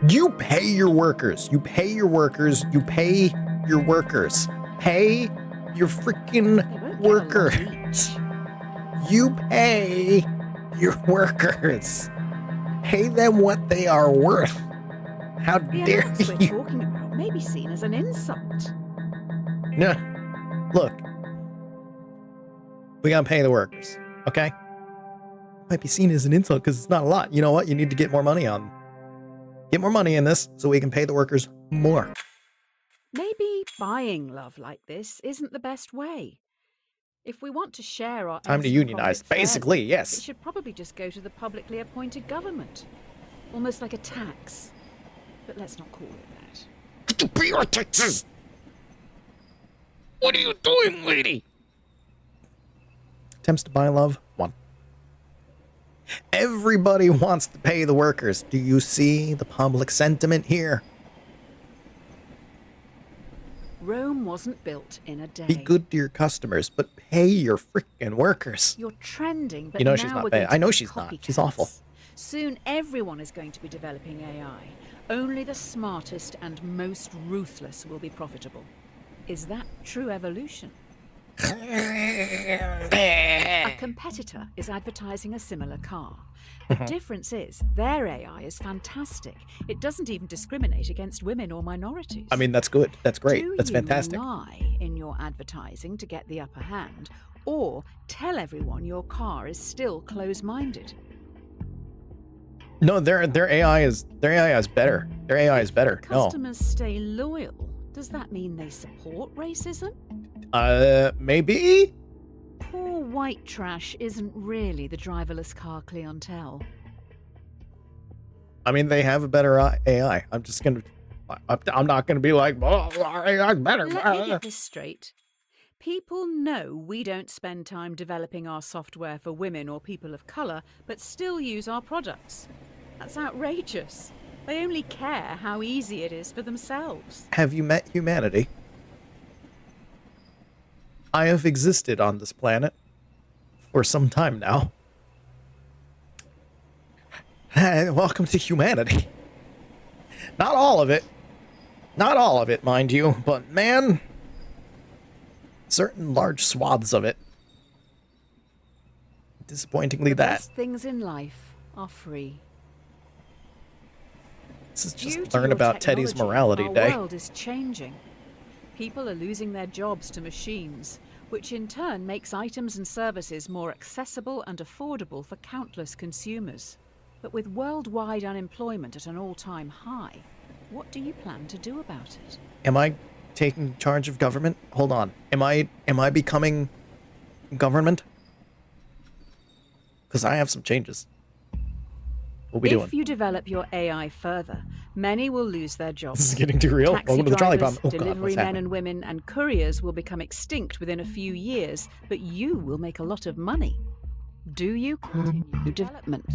You pay your workers. You pay your workers. You pay your workers. Pay your freaking They won't worker. get a lot each. You pay your workers. Pay them what they are worth. How The dare amounts we're you? talking about may be seen as an insult. No. Look. We gotta pay the workers. Okay? Might be seen as an insult because it's not a lot. You know what? You need to get more money on. Get more money in this so we can pay the workers more. Maybe buying love like this isn't the best way. If we want to share our Time to extra unionize. profit fairly, Basically, it yes. should probably just go to the publicly appointed government. Almost like a tax. But let's not call it that. To pay your taxes. What are you doing, lady? Attempts to buy love, 1. Everybody wants to pay the workers. Do you see the public sentiment here? Rome wasn't built in a day. Be good to your customers, but pay your freaking workers. You're trending, but You know now she's not we're bad. going to I know be she's not. She's copycats. awful. Soon everyone is going to be developing AI. Only the smartest and most ruthless will be profitable. Is that true evolution? A competitor is advertising a similar car. The difference is their AI is fantastic. It doesn't even discriminate against women or minorities. I mean, that's good. That's great. Do That's you fantastic. lie in your advertising to get the upper hand, or tell everyone your car is still close-minded? No, their AI is better. Their AI is better. No. Customers stay loyal. Does that mean they support racism? Maybe? Poor white trash isn't really the driverless car clientele. I mean, they have a better AI. I'm not gonna be like, oh, our AI's better. Let me get this straight. People know we don't spend time developing our software for women or people of colour, but still use our products. That's outrageous. They only care how easy it is for themselves. Have you met humanity? I have existed on this planet for some time now. Welcome to humanity. Not all of it. Not all of it, mind you, but man, certain large swaths of it. Disappointingly, The that. best things in life are free. This is Due just to learn your about Teddy's technology, morality our day. world is changing. People are losing their jobs to machines, which in turn makes items and services more accessible and affordable for countless consumers. But with worldwide unemployment at an all-time high, what do you plan to do about it? Am I taking charge of government? Hold on. Am I becoming government? Because I have some changes. What we doing? If you develop your AI further, many will lose their jobs. This is getting too real. Taxi Welcome to the trolley drivers, problem. Oh god, delivery what's men happening? and women, and couriers will become extinct within a few years, but you will make a lot of money. Do you continue development?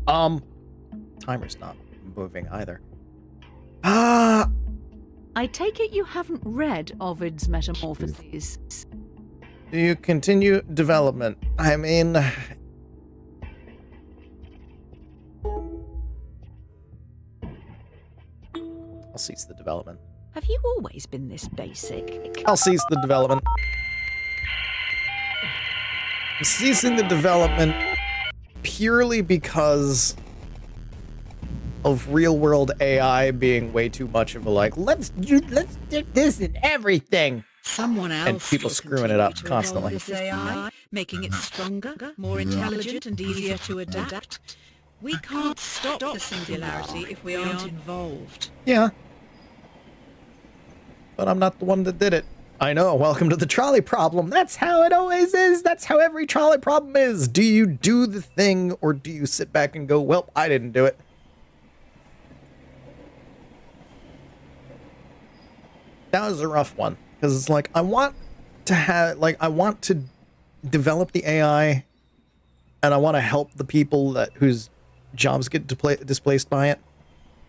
Timer's not moving either. I take it you haven't read Ovid's Metamorphoses. Do you continue development? I mean, I'll cease the development. Have you always been this basic? I'll cease the development. I'm ceasing the development purely because of real-world AI being way too much of a like, let's do this in everything. Someone else And people will screwing it up continue to evolve constantly. This AI, making it stronger, more intelligent, and easier to adapt. We can't stop the singularity if we aren't involved. Yeah. But I'm not the one that did it. I know, welcome to the trolley problem. That's how it always is. That's how every trolley problem is. Do you do the thing, or do you sit back and go, well, I didn't do it? That was a rough one. Because it's like, I want to develop the AI, and I want to help the people whose jobs get displaced by it.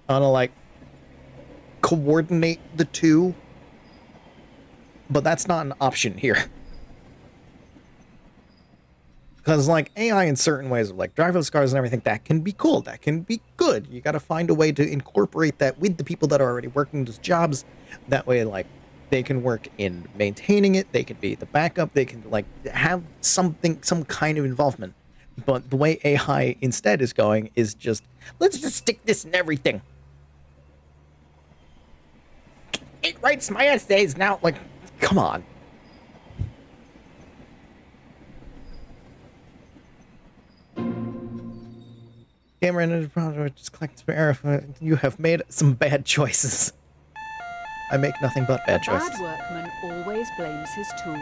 I want to, like, coordinate the two. But that's not an option here. Because, like, AI in certain ways, like driverless cars and everything, that can be cool. That can be good. You got to find a way to incorporate that with the people that are already working those jobs. That way, like, they can work in maintaining it. They can be the backup. They can, like, have some kind of involvement. But the way AI instead is going is just, let's just stick this in everything. It writes my essays now. Like, come on. Gamer and just click to verify. You have made some bad choices. I make nothing but bad choices. Bad workman always blames his tools.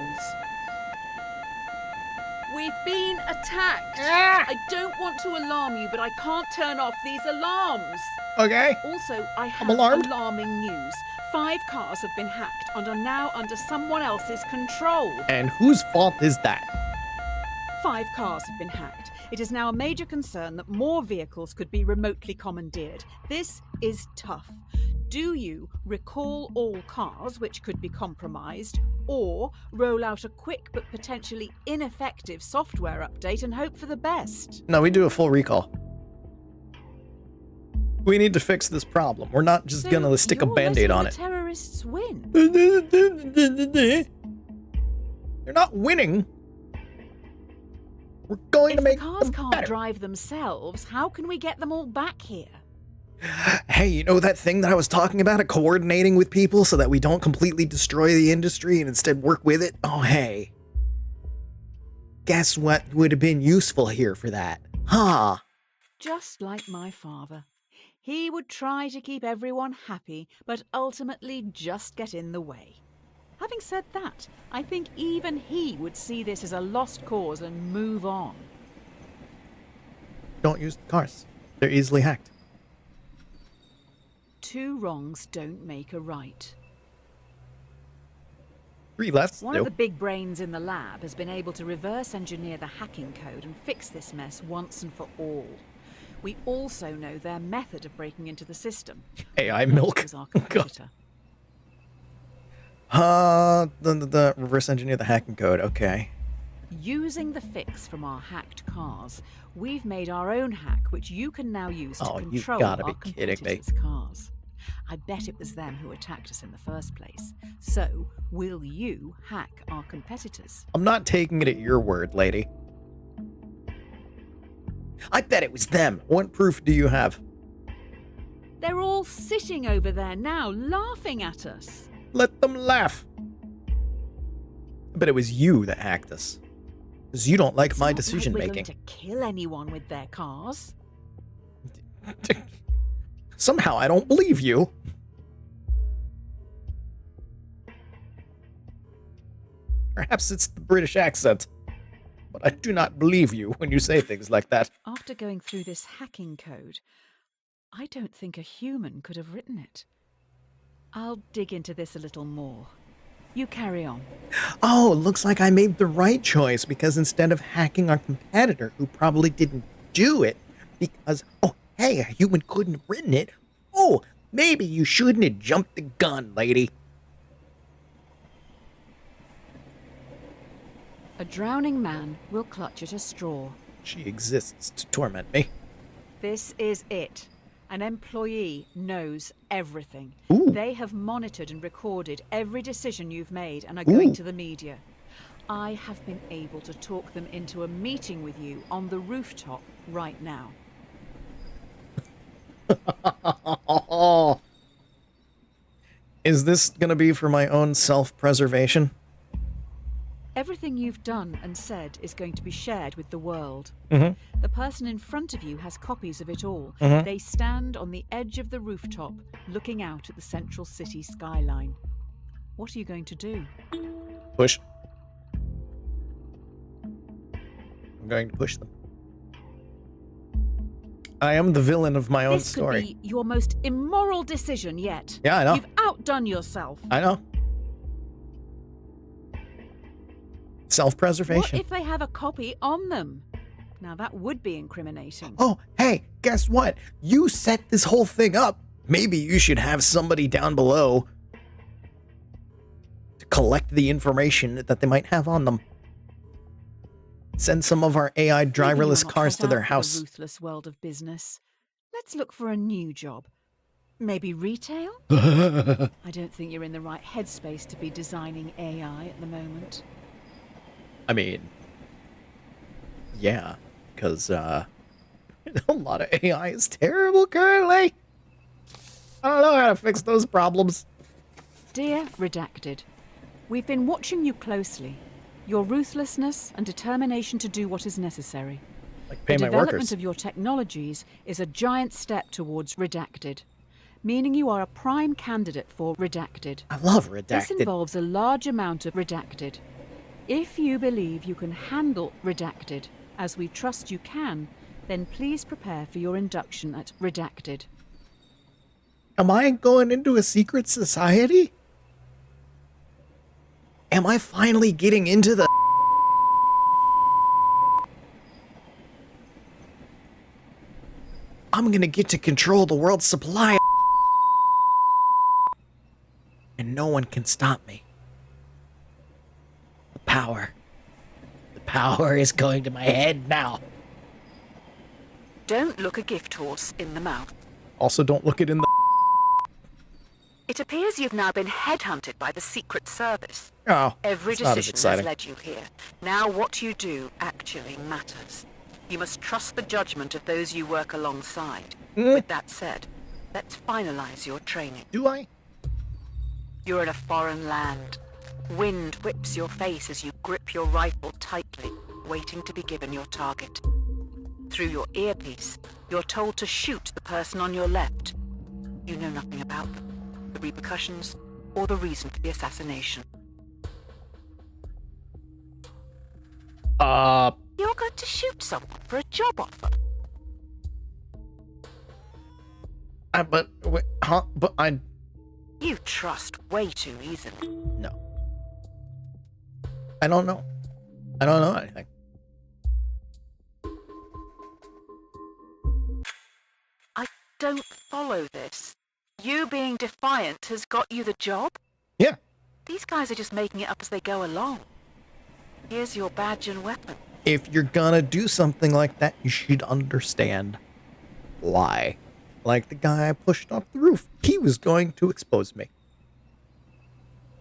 We've been attacked. I don't want to alarm you, but I can't turn off these alarms. Okay. Also, I have alarmed. alarming news. 5 cars have been hacked and are now under someone else's control. And whose fault is that? 5 cars have been hacked. It is now a major concern that more vehicles could be remotely commandeered. This is tough. Do you recall all cars which could be compromised, or roll out a quick but potentially ineffective software update and hope for the best? No, we do a full recall. We need to fix this problem. We're not just gonna stick a you're band-aid letting on the it. terrorists win. You're not winning. We're going If to the make cars them can't better. drive themselves, how can we get them all back here? Hey, you know that thing that I was talking about, coordinating with people so that we don't completely destroy the industry and instead work with it? Oh, hey. Guess what would have been useful here for that? Huh. Just like my father. He would try to keep everyone happy, but ultimately just get in the way. Having said that, I think even he would see this as a lost cause and move on. Don't use the cars. They're easily hacked. Two wrongs don't make a right. 3 lefts One do. of the big brains in the lab has been able to reverse engineer the hacking code and fix this mess once and for all. We also know their method of breaking into the system. AI milk. Was our competitor. The reverse engineer the hacking code. Okay. Using the fix from our hacked cars, we've made our own hack, which you can now use to You've control gotta our be kidding me. competitors' cars. I bet it was them who attacked us in the first place. So, will you hack our competitors? I'm not taking it at your word, lady. I bet it was them. What proof do you have? They're all sitting over there now, laughing at us. Let them laugh. I bet it was you that hacked us. Because you don't like It's my not decision like we're making. going to kill anyone with their cars. Somehow I don't believe you. Perhaps it's the British accent, but I do not believe you when you say things like that. After going through this hacking code, I don't think a human could have written it. I'll dig into this a little more. You carry on. Oh, looks like I made the right choice because instead of hacking our competitor, who probably didn't do it, because, oh, hey, a human couldn't have written it. Oh, maybe you shouldn't have jumped the gun, lady. A drowning man will clutch at a straw. She exists to torment me. This is it. An employee knows everything. Ooh. They have monitored and recorded every decision you've made and are going Ooh. to the media. I have been able to talk them into a meeting with you on the rooftop right now. Is this gonna be for my own self-preservation? Everything you've done and said is going to be shared with the world. Mm-hmm. The person in front of you has copies of it all. Mhm. They stand on the edge of the rooftop, looking out at the central city skyline. What are you going to do? Push. I'm going to push them. I am the villain of my own This story. could be your most immoral decision yet. Yeah, I know. You've outdone yourself. I know. Self-preservation. What if they have a copy on them? Now that would be incriminating. Oh, hey, guess what? You set this whole thing up. Maybe you should have somebody down below to collect the information that they might have on them. Send some of our AI Maybe you're driverless not cars cut to their out for the house. ruthless world of business. Let's look for a new job. Maybe retail? I I don't think you're in the right headspace to be designing AI at the moment. mean, yeah, because a lot of AI is terrible currently. I don't know how to fix those problems. Dear Redacted, we've been watching you closely. Your ruthlessness and determination to do what is necessary. Like pay The my development workers. of your technologies is a giant step towards Redacted, meaning you are a prime candidate for Redacted. I love This redacted. involves a large amount of Redacted. If you believe you can handle Redacted, as we trust you can, then please prepare for your induction at Redacted. Am I going into a secret society? Am I finally getting into the... I'm gonna get to control the world's supply. And no one can stop me. The power. The power is going to my head now. Don't look a gift horse in the mouth. Also, don't look it in the... It appears you've now been headhunted by the Secret Service. Oh, Every it's not as decision has exciting. led you here. Now what you do actually matters. You must trust the judgment of those you work alongside. With that said, let's finalize your training. Do I? You're in a foreign land. Wind whips your face as you grip your rifle tightly, waiting to be given your target. Through your earpiece, you're told to shoot the person on your left. You know nothing about them, the repercussions, or the reason for the assassination. You're going to shoot someone for a job offer? You trust way too easily. No. I don't know. I don't know anything. I don't follow this. You being defiant has got you the job? Yeah. These guys are just making it up as they go along. Here's your badge and weapon. If you're gonna do something like that, you should understand why. Like the guy I pushed off the roof. He was going to expose me.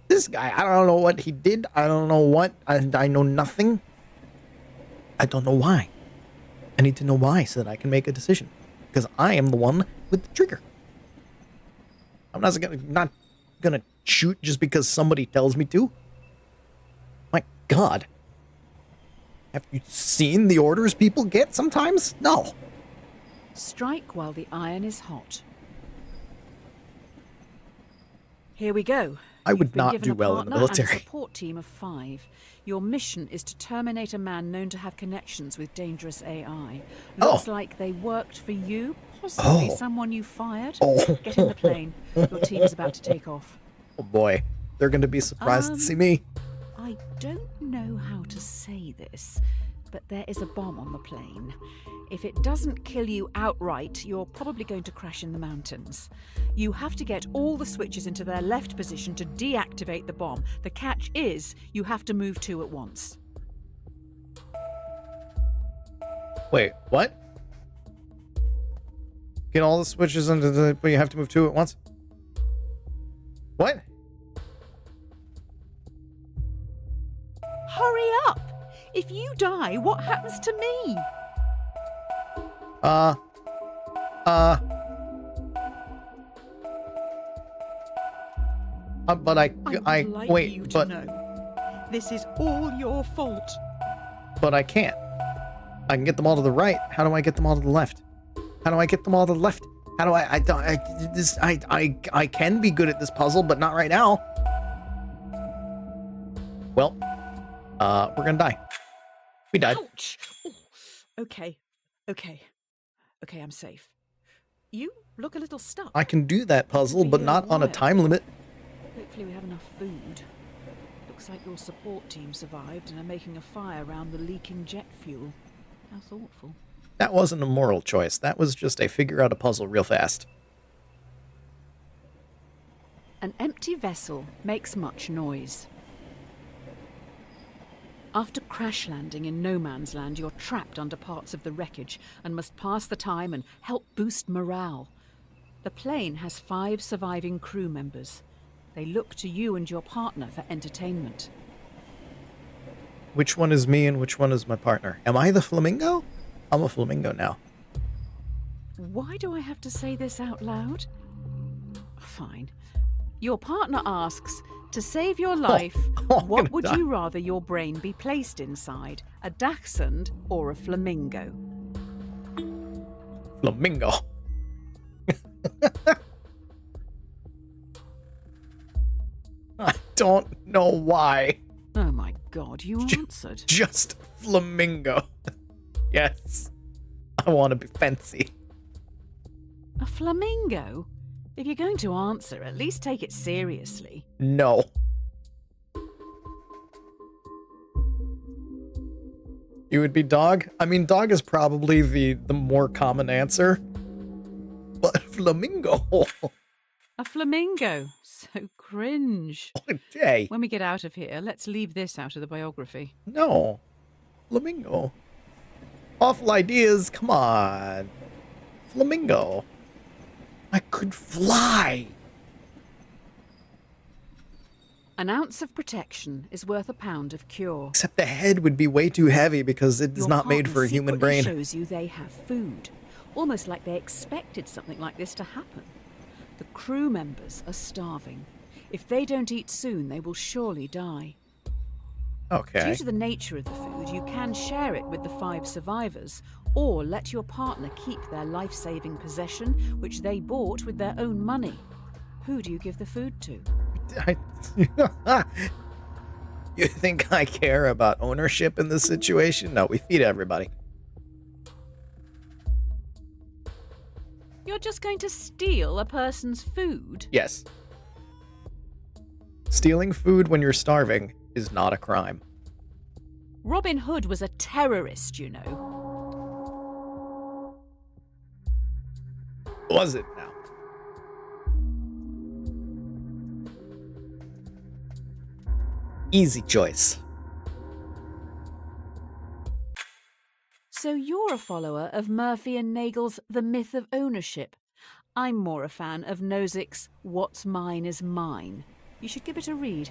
This guy, I don't know what he did. I don't know what. I know nothing. I don't know why. I need to know why so that I can make a decision. Because I am the one with the trigger. I'm not gonna shoot just because somebody tells me to. My God. Have you seen the orders people get sometimes? No. Strike while the iron is hot. Here we go. I would You've been not given do a well in the partner and military. a support team of 5. Your mission is to terminate a man known to have connections with dangerous AI. Looks like they worked for you, possibly someone you fired. Get in the plane. Your team is about to take off. Oh boy. They're going to be surprised to see me. I don't know how to say this, but there is a bomb on the plane. If it doesn't kill you outright, you're probably going to crash in the mountains. You have to get all the switches into their left position to deactivate the bomb. The catch is, you have to move 2 at once. Wait, what? Get all the switches into the... But you have to move 2 at once? What? Hurry up! If you die, what happens to me? But I like wait, you to but know. This is all your fault. but I can't. I can get them all to the right. How do I get them all to the left? How do I get them all to the left? How do I can be good at this puzzle, but not right now. Well, we're gonna die. We died. Ouch! Oh, okay, I'm safe. You look a little stuck. I can do that puzzle, but not on a time limit. Hopefully we have enough food. Looks like your support team survived and are making a fire around the leaking jet fuel. How thoughtful. That wasn't a moral choice. That was just a figure out a puzzle real fast. An empty vessel makes much noise. After crash landing in no man's land, you're trapped under parts of the wreckage and must pass the time and help boost morale. The plane has 5 surviving crew members. They look to you and your partner for entertainment. Which one is me and which one is my partner? Am I the flamingo? I'm a flamingo now. Why do I have to say this out loud? Fine. Your partner asks, to save your life, what would you rather your brain be placed inside? A dachshund or a flamingo? Flamingo. I don't know why. Oh my God, you answered. Just flamingo. Yes. I want to be fancy. A flamingo? If you're going to answer, at least take it seriously. No. You would be dog? I mean, dog is probably the more common answer. But flamingo. A flamingo. So cringe. Hey. When we get out of here, let's leave this out of the biography. No. Flamingo. Awful ideas. Come on. Flamingo. I could fly. An ounce of protection is worth a pound of cure. Except the head would be way too heavy because it is not made for a human brain. Shows you they have food, almost like they expected something like this to happen. The crew members are starving. If they don't eat soon, they will surely die. Okay. Due to the nature of the food, you can share it with the 5 survivors, or let your partner keep their life-saving possession, which they bought with their own money. Who do you give the food to? You think I care about ownership in this situation? No, we feed everybody. You're just going to steal a person's food? Yes. Stealing food when you're starving is not a crime. Robin Hood was a terrorist, you know. Was it now? Easy choice. So you're a follower of Murphy and Nagel's The Myth of Ownership. I'm more a fan of Nozick's What's Mine is Mine. You should give it a read.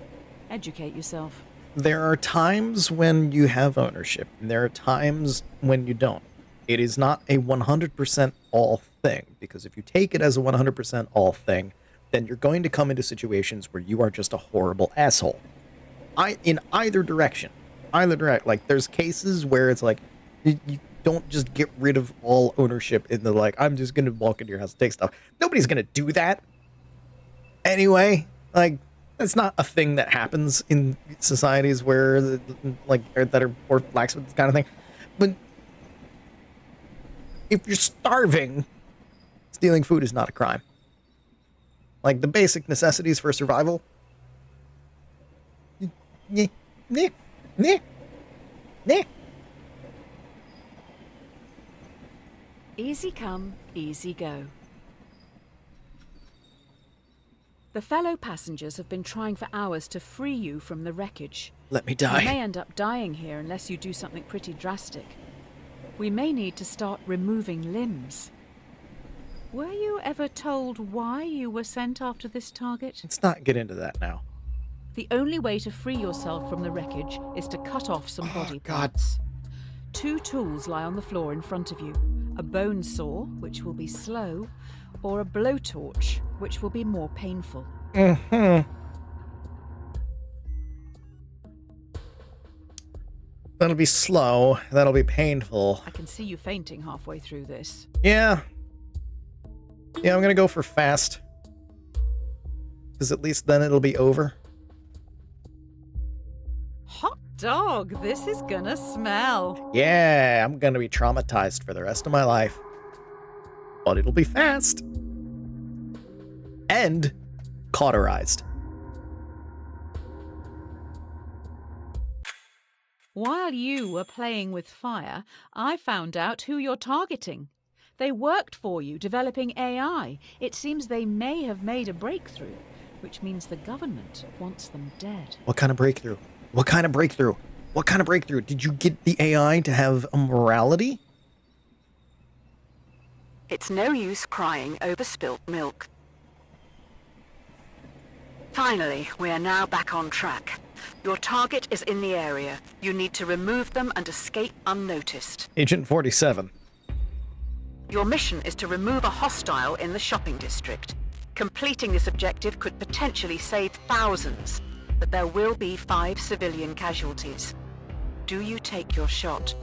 Educate yourself. There are times when you have ownership, and there are times when you don't. It is not a 100% all thing, because if you take it as a 100% all thing, then you're going to come into situations where you are just a horrible asshole. In either direction. Like, there's cases where it's like, you don't just get rid of all ownership in the, like, I'm just going to walk into your house and take stuff. Nobody's going to do that. Anyway, like, that's not a thing that happens in societies where, that are lax with this kind of thing. But if you're starving, stealing food is not a crime. Like, the basic necessities for survival. Nah. Easy come, easy go. The fellow passengers have been trying for hours to free you from the wreckage. Let me die. You may end up dying here unless you do something pretty drastic. We may need to start removing limbs. Were you ever told why you were sent after this target? Let's not get into that now. The only way to free yourself from the wreckage is to cut off some body God. parts. 2 tools lie on the floor in front of you. A bone saw, which will be slow, or a blowtorch, which will be more painful. That'll be slow. That'll be painful. I can see you fainting halfway through this. Yeah, I'm gonna go for fast. Because at least then it'll be over. Hot dog, this is gonna smell. Yeah, I'm gonna be traumatized for the rest of my life. But it'll be fast. And cauterized. While you were playing with fire, I found out who you're targeting. They worked for you, developing AI. It seems they may have made a breakthrough, which means the government wants them dead. What kind of breakthrough? What kind of breakthrough? What kind of breakthrough? Did you get the AI to have a morality? It's no use crying over spilt milk. Finally, we are now back on track. Your target is in the area. You need to remove them and escape unnoticed. Agent 47. Your mission is to remove a hostile in the shopping district. Completing this objective could potentially save thousands, but there will be 5 civilian casualties. Do you take your shot?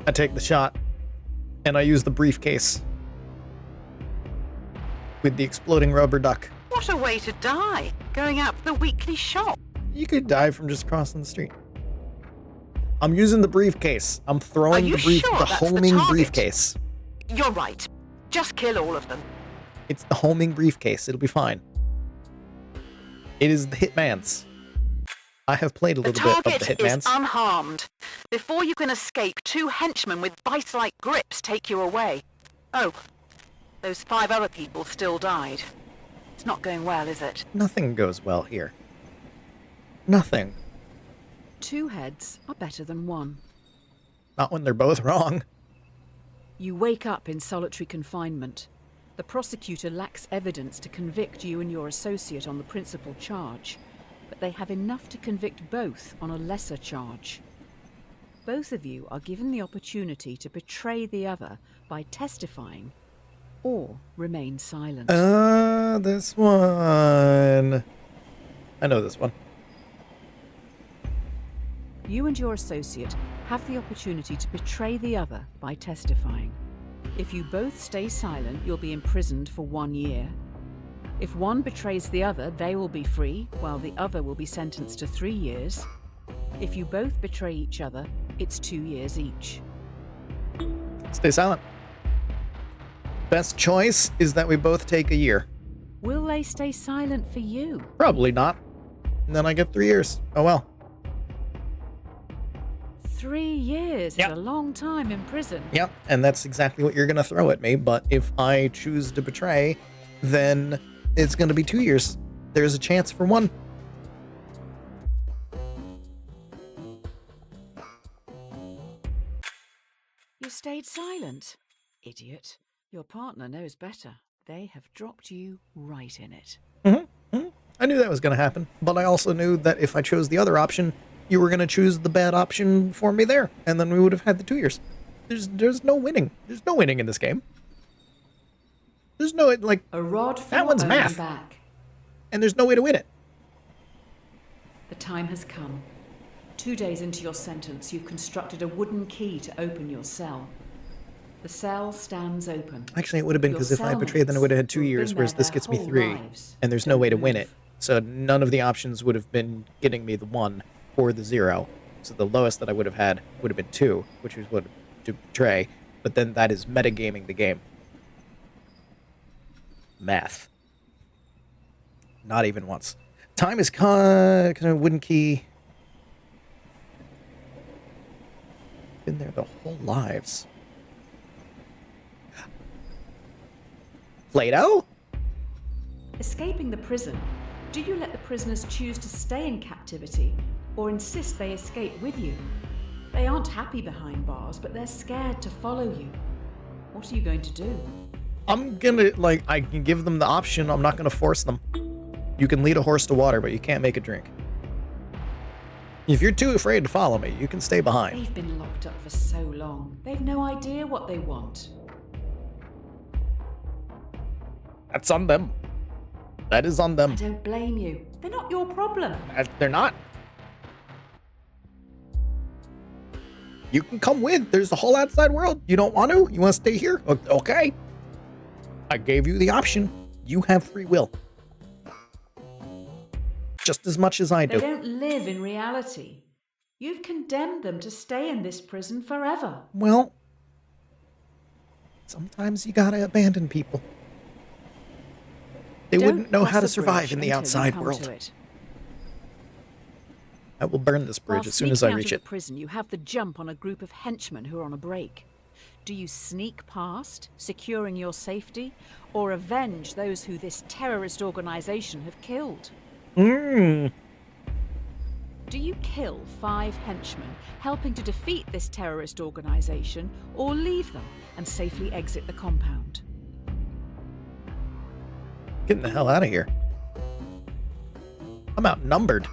I take the shot. And I use the briefcase. With the exploding rubber duck. What a way to die, going out for the weekly shop. You could die from just crossing the street. I'm using the briefcase. I'm throwing Are you the sure that's the homing target? briefcase. You're right. Just kill all of them. It's the homing briefcase. It'll be fine. It is the Hitman's. I have played a The little bit of the target Hitman's. is unharmed. Before you can escape, 2 henchmen with vice-like grips take you away. Oh, those 5 other people still died. It's not going well, is it? Nothing goes well here. Nothing. 2 heads are better than 1. Not when they're both wrong. You wake up in solitary confinement. The prosecutor lacks evidence to convict you and your associate on the principal charge, but they have enough to convict both on a lesser charge. Both of you are given the opportunity to betray the other by testifying or remain silent. This one. I know this one. You and your associate have the opportunity to betray the other by testifying. If you both stay silent, you'll be imprisoned for 1 year. If one betrays the other, they will be free, while the other will be sentenced to 3 years. If you both betray each other, it's 2 years each. Stay silent. Best choice is that we both take a year. Will they stay silent for you? Probably not. And then I get 3 years. Oh well. 3 years Yep. is a long time in prison. Yep, and that's exactly what you're going to throw at me. But if I choose to betray, then it's going to be 2 years. There's a chance for one. You stayed silent. Idiot. Your partner knows better. They have dropped you right in it. I knew that was going to happen, but I also knew that if I chose the other option, you were going to choose the bad option for me there, and then we would have had the 2 years. There's no winning. There's no winning in this game. There's no, like, A rod for that your one's own math. back. And there's no way to win it. The time has come. 2 days into your sentence, you've constructed a wooden key to open your cell. The cell stands open. Actually, it would have been Your because if I betrayed, then I would have had 2 cellmates who've years, been whereas there this their gets me whole 3, lives and there's no don't way to win move. it. So none of the options would have been getting me the 1 or the 0. So the lowest that I would have had would have been 2, which is what to betray. But then that is metagaming the game. Math. Not even once. Time is wooden key. Been there the whole lives. Play-Doh? Escaping the prison, do you let the prisoners choose to stay in captivity or insist they escape with you? They aren't happy behind bars, but they're scared to follow you. What are you going to do? I'm gonna, I can give them the option. I'm not gonna force them. You can lead a horse to water, but you can't make it drink. If you're too afraid to follow me, you can stay behind. They've been locked up for so long. They've no idea what they want. That's on them. That is on I them. don't blame you. They're not your problem. They're not. You can come with. There's the whole outside world. You don't want to? You want to stay here? Okay. I gave you the option. You have free will. Just as much as I They do. don't live in reality. You've condemned them to stay in this prison forever. Well, sometimes you gotta abandon people. They wouldn't know Don't how to cross the survive bridge in the until you outside come world. to it. I will burn this bridge While as soon as I sneaking out reach of it. the prison, you have the jump on a group of henchmen who are on a break. Do you sneak past, securing your safety, or avenge those who this terrorist organization have killed? Mmm. Do you kill 5 henchmen, helping to defeat this terrorist organization, or leave them and safely exit the compound? Getting the hell out of here. I'm outnumbered.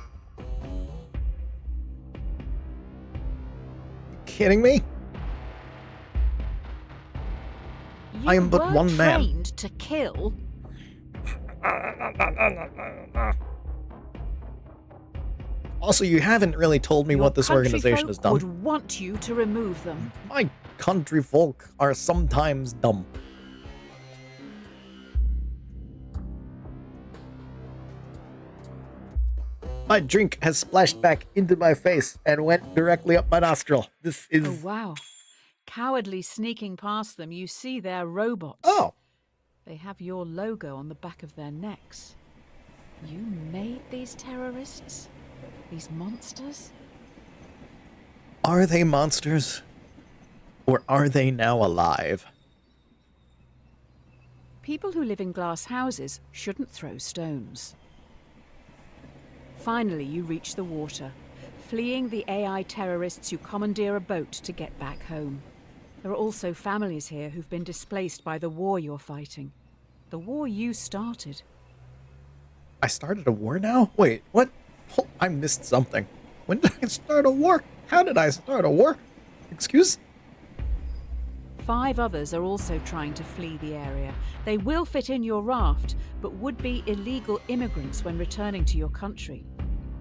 You kidding me? You I am but were one man. trained to kill. Also, you haven't really told me Your what this organization countryfolk has done. would want you to remove them. My country folk are sometimes dumb. My drink has splashed back into my face and went directly up my nostril. This is... Oh, wow. Cowardly sneaking past them, you see their robots. Oh, They have your logo on the back of their necks. You made these terrorists? These monsters? are they monsters? Or are they now alive? People who live in glass houses shouldn't throw stones. Finally, you reach the water, fleeing the AI terrorists who commandeer a boat to get back home. There are also families here who've been displaced by the war you're fighting. The war you started. I started a war now? Wait, what? Oh, I missed something. When did I start a war? How did I start a war? Excuse? 5 others are also trying to flee the area. They will fit in your raft, but would be illegal immigrants when returning to your country.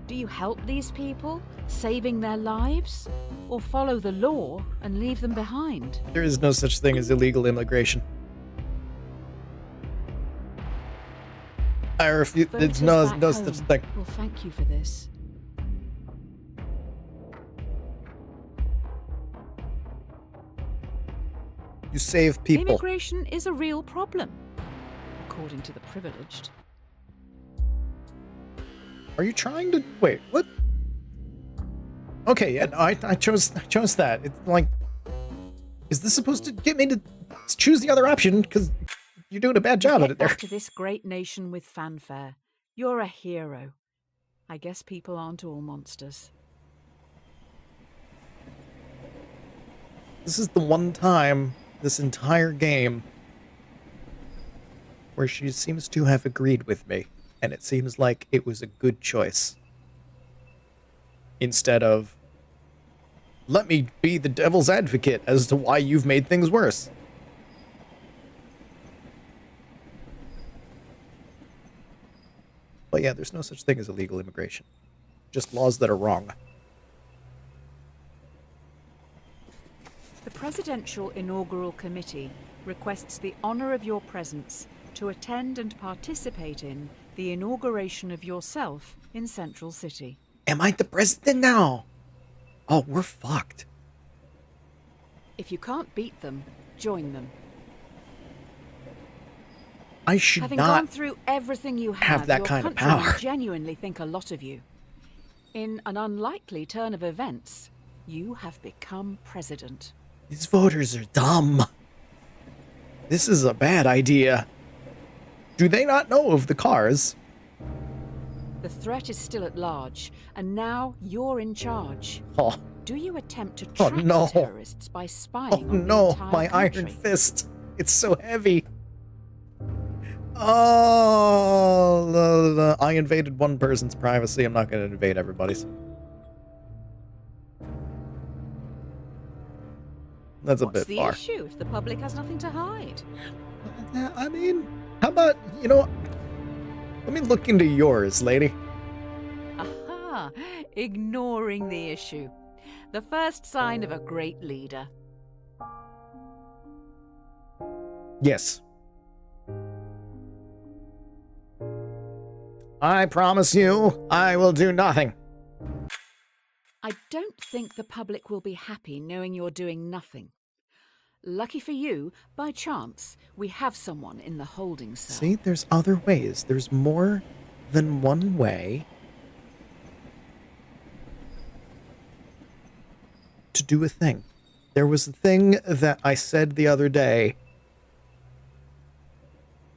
Do you help these people, saving their lives? Or follow the law and leave them behind? There is no such thing as illegal immigration. I refuse. There's no such thing. Well, thank you for this. You save people. Immigration is a real problem, according to the privileged. Are you trying to wait? What? Okay, yeah, no, I chose that. It's like, is this supposed to get me to choose the other option? Because you're doing a bad job at it there. Back to this great nation with fanfare. You're a hero. I guess people aren't all monsters. This is the one time this entire game where she seems to have agreed with me, and it seems like it was a good choice. Instead of, let me be the devil's advocate as to why you've made things worse. But yeah, there's no such thing as illegal immigration. Just laws that are wrong. The Presidential Inaugural Committee requests the honour of your presence to attend and participate in the inauguration of yourself in Central City. Am I the president now? Oh, we're fucked. If you can't beat them, join them. I should Having not gone through everything you have that your kind of countrymen power. Genuinely think a lot of you. In an unlikely turn of events, you have become president. These voters are dumb. This is a bad idea. Do they not know of the cars? The threat is still at large, and now you're in charge. Oh, Do you attempt to Oh, track no. the terrorists by spying oh on the no, entire my country? iron fist. It's so heavy. Oh, I invaded one person's privacy. I'm not going to invade everybody's. That's a What's bit the far. issue if the public has nothing to hide? I mean, how about, let me look into yours, lady. Aha! Ignoring the issue. The first sign of a great leader. Yes. I promise you, I will do nothing. I don't think the public will be happy knowing you're doing nothing. Lucky for you, by chance, we have someone in the holding cell. See, there's other ways. There's more than one way to do a thing. There was a thing that I said the other day.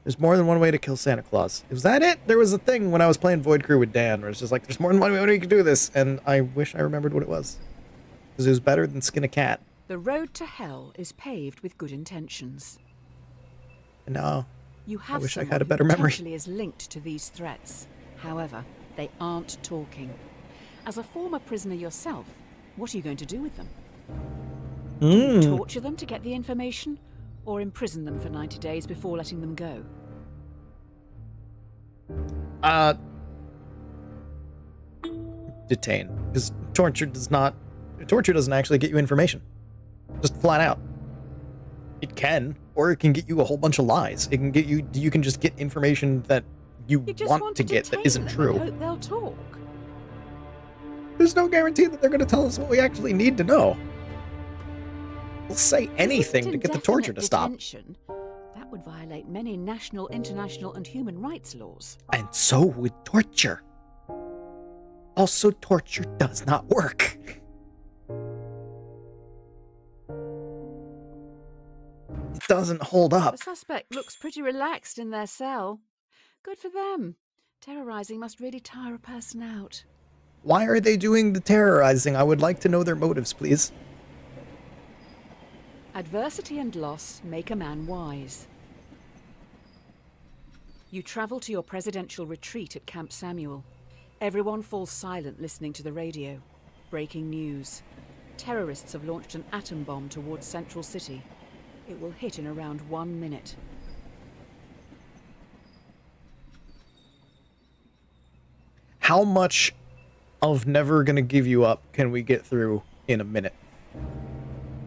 There's more than one way to kill Santa Claus. Was that it? There was a thing when I was playing Void Crew with Dan where it's just like, there's more than one way you can do this. And I wish I remembered what it was. Because it was better than skin a cat. The road to hell is paved with good intentions. And now, You have wish I someone had a who better memory. potentially is linked to these threats. However, they aren't talking. As a former prisoner yourself, what are you going to do with them? Torture them to get the information? Or imprison them for 90 days before letting them go? Detain. Because torture doesn't actually get you information. Just flat out. It can, or it can get you a whole bunch of lies. It can get you can just get information that you You just want to get that detain isn't them true. and hope they'll talk. There's no guarantee that they're going to tell us what we actually need to know. We'll say anything This to isn't get the torture to indefinite stop. detention. That would violate many national, international, and human rights laws. And so would torture. Also, torture does not work. It doesn't hold up. The suspect looks pretty relaxed in their cell. Good for them. Terrorizing must really tire a person out. Why are they doing the terrorizing? I would like to know their motives, please. Adversity and loss make a man wise. You travel to your presidential retreat at Camp Samuel. Everyone falls silent listening to the radio. Breaking news. Terrorists have launched an atom bomb towards Central City. It will hit in around 1 minute. How much of never gonna give you up can we get through in a minute?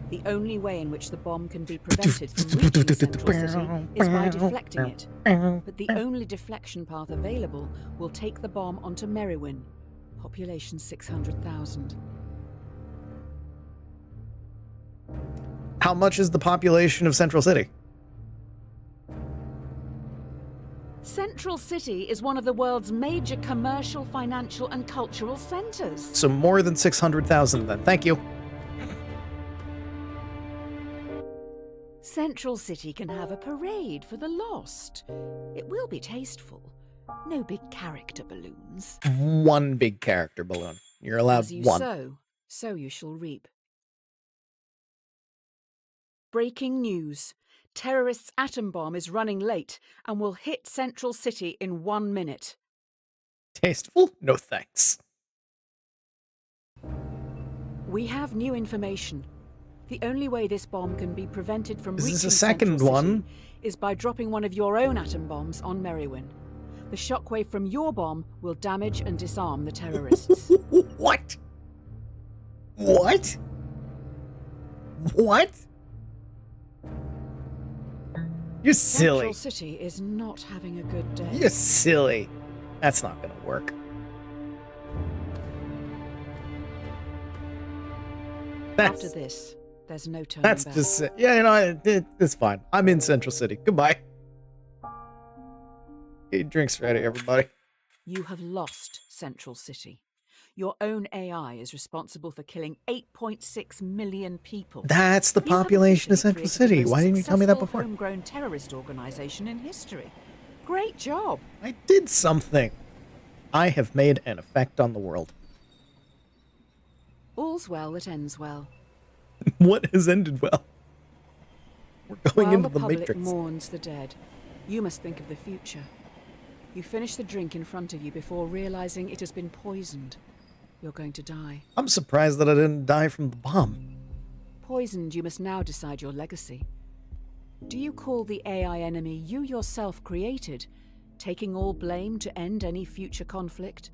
The only way in which the bomb can be prevented from reaching Central City is by deflecting it. But the only deflection path available will take the bomb onto Merriwin, population 600,000. How much is the population of Central City? Central City is one of the world's major commercial, financial, and cultural centers. So more than 600,000 then. Thank you. Central City can have a parade for the lost. It will be tasteful. No big character balloons. One big character balloon. You're allowed As you one. sow, so you shall reap. Breaking news. Terrorists' atom bomb is running late and will hit Central City in 1 minute. Tasteful? No thanks. We have new information. The only way this bomb can be prevented from Is reaching this a second Central one? City is by dropping one of your own atom bombs on Merriwin. The shockwave from your bomb will damage and disarm the terrorists. What? What? What? You're silly. Central City is not having a good day. You're silly. That's not gonna work. After this, there's no turning That's back. just it. Yeah, you know, it's fine. I'm in Central City. Goodbye. Get your drinks ready, everybody. You have lost Central City. Your own AI is responsible for killing 8.6 million people. That's the You have population of officially Central created the City. most Why didn't you tell me that successful before? Homegrown terrorist organization in history. Great job. I did something. I have made an effect on the world. All's well that ends well. What has ended well? We're going While into the the public Matrix. mourns the dead, you must think of the future. You finish the drink in front of you before realizing it has been poisoned. You're going to die. I'm surprised that I didn't die from the bomb. Poisoned, you must now decide your legacy. Do you call the AI enemy you yourself created, taking all blame to end any future conflict?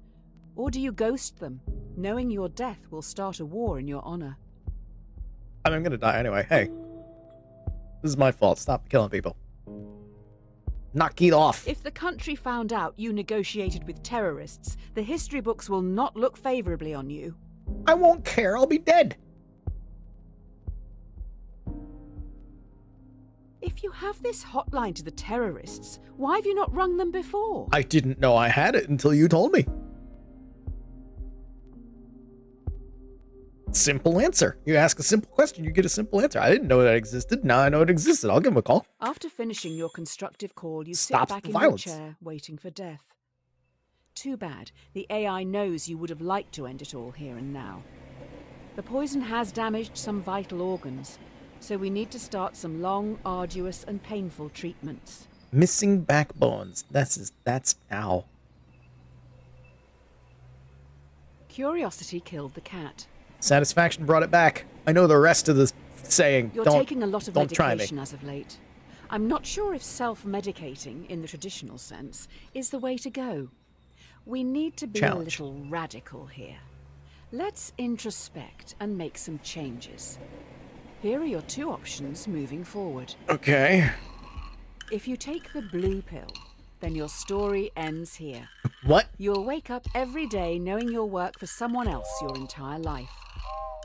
Or do you ghost them, knowing your death will start a war in your honor? I mean, I'm gonna die anyway. Hey. This is my fault. Stop killing people. Knock it off. If the country found out you negotiated with terrorists, the history books will not look favorably on you. I won't care. I'll be dead. If you have this hotline to the terrorists, why have you not rung them before? I didn't know I had it until you told me. Simple answer. You ask a simple question, you get a simple answer. I didn't know that existed. Now I know it existed. I'll give him a call. After finishing your constructive call, you Stop sit back the in violence. your chair, waiting for death. Too bad. The AI knows you would have liked to end it all here and now. The poison has damaged some vital organs, so we need to start some long, arduous, and painful treatments. Missing backbones. That's ow. Curiosity killed the cat. Satisfaction brought it back. I know the rest of the saying. You're Don't taking a lot of don't try me. medication as of late. I'm not sure if self-medicating, in the traditional sense, is the way to go. We need to be Challenge. a little radical here. Let's introspect and make some changes. Here are your two options moving forward. Okay. If you take the blue pill, then your story ends here. What? You'll wake up every day knowing you'll work for someone else your entire life.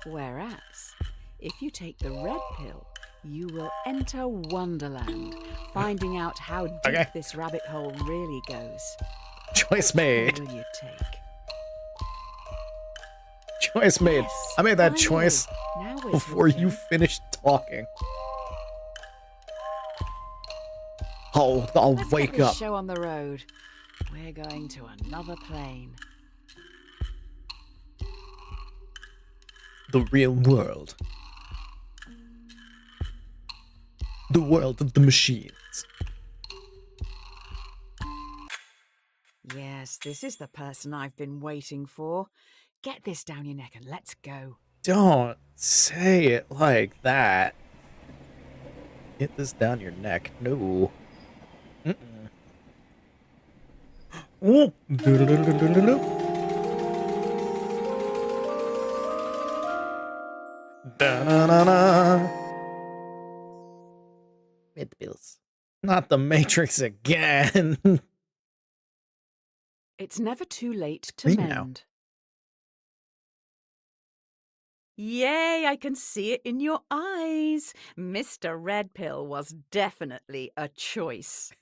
Whereas, if you take the red pill, you will enter Wonderland, finding out how deep Okay. this rabbit hole really goes. Choice made. What will you take? Choice made. Yes, I made that finally. choice Now we're before talking. you finished talking. I'll Let's wake get this up. show on the road. We're going to another plane. The real world. The world of the machines. Yes, this is the person I've been waiting for. Get this down your neck and let's go. Don't say it like that. Get this down your neck. No. Mm-mm. Oh. Do-do-do-do-do-do-do. Da-na-na-na. Mid-bills. Not the Matrix again. It's never too late to Read mend. now. Yay, I can see it in your eyes. Mr. Red Pill was definitely a choice.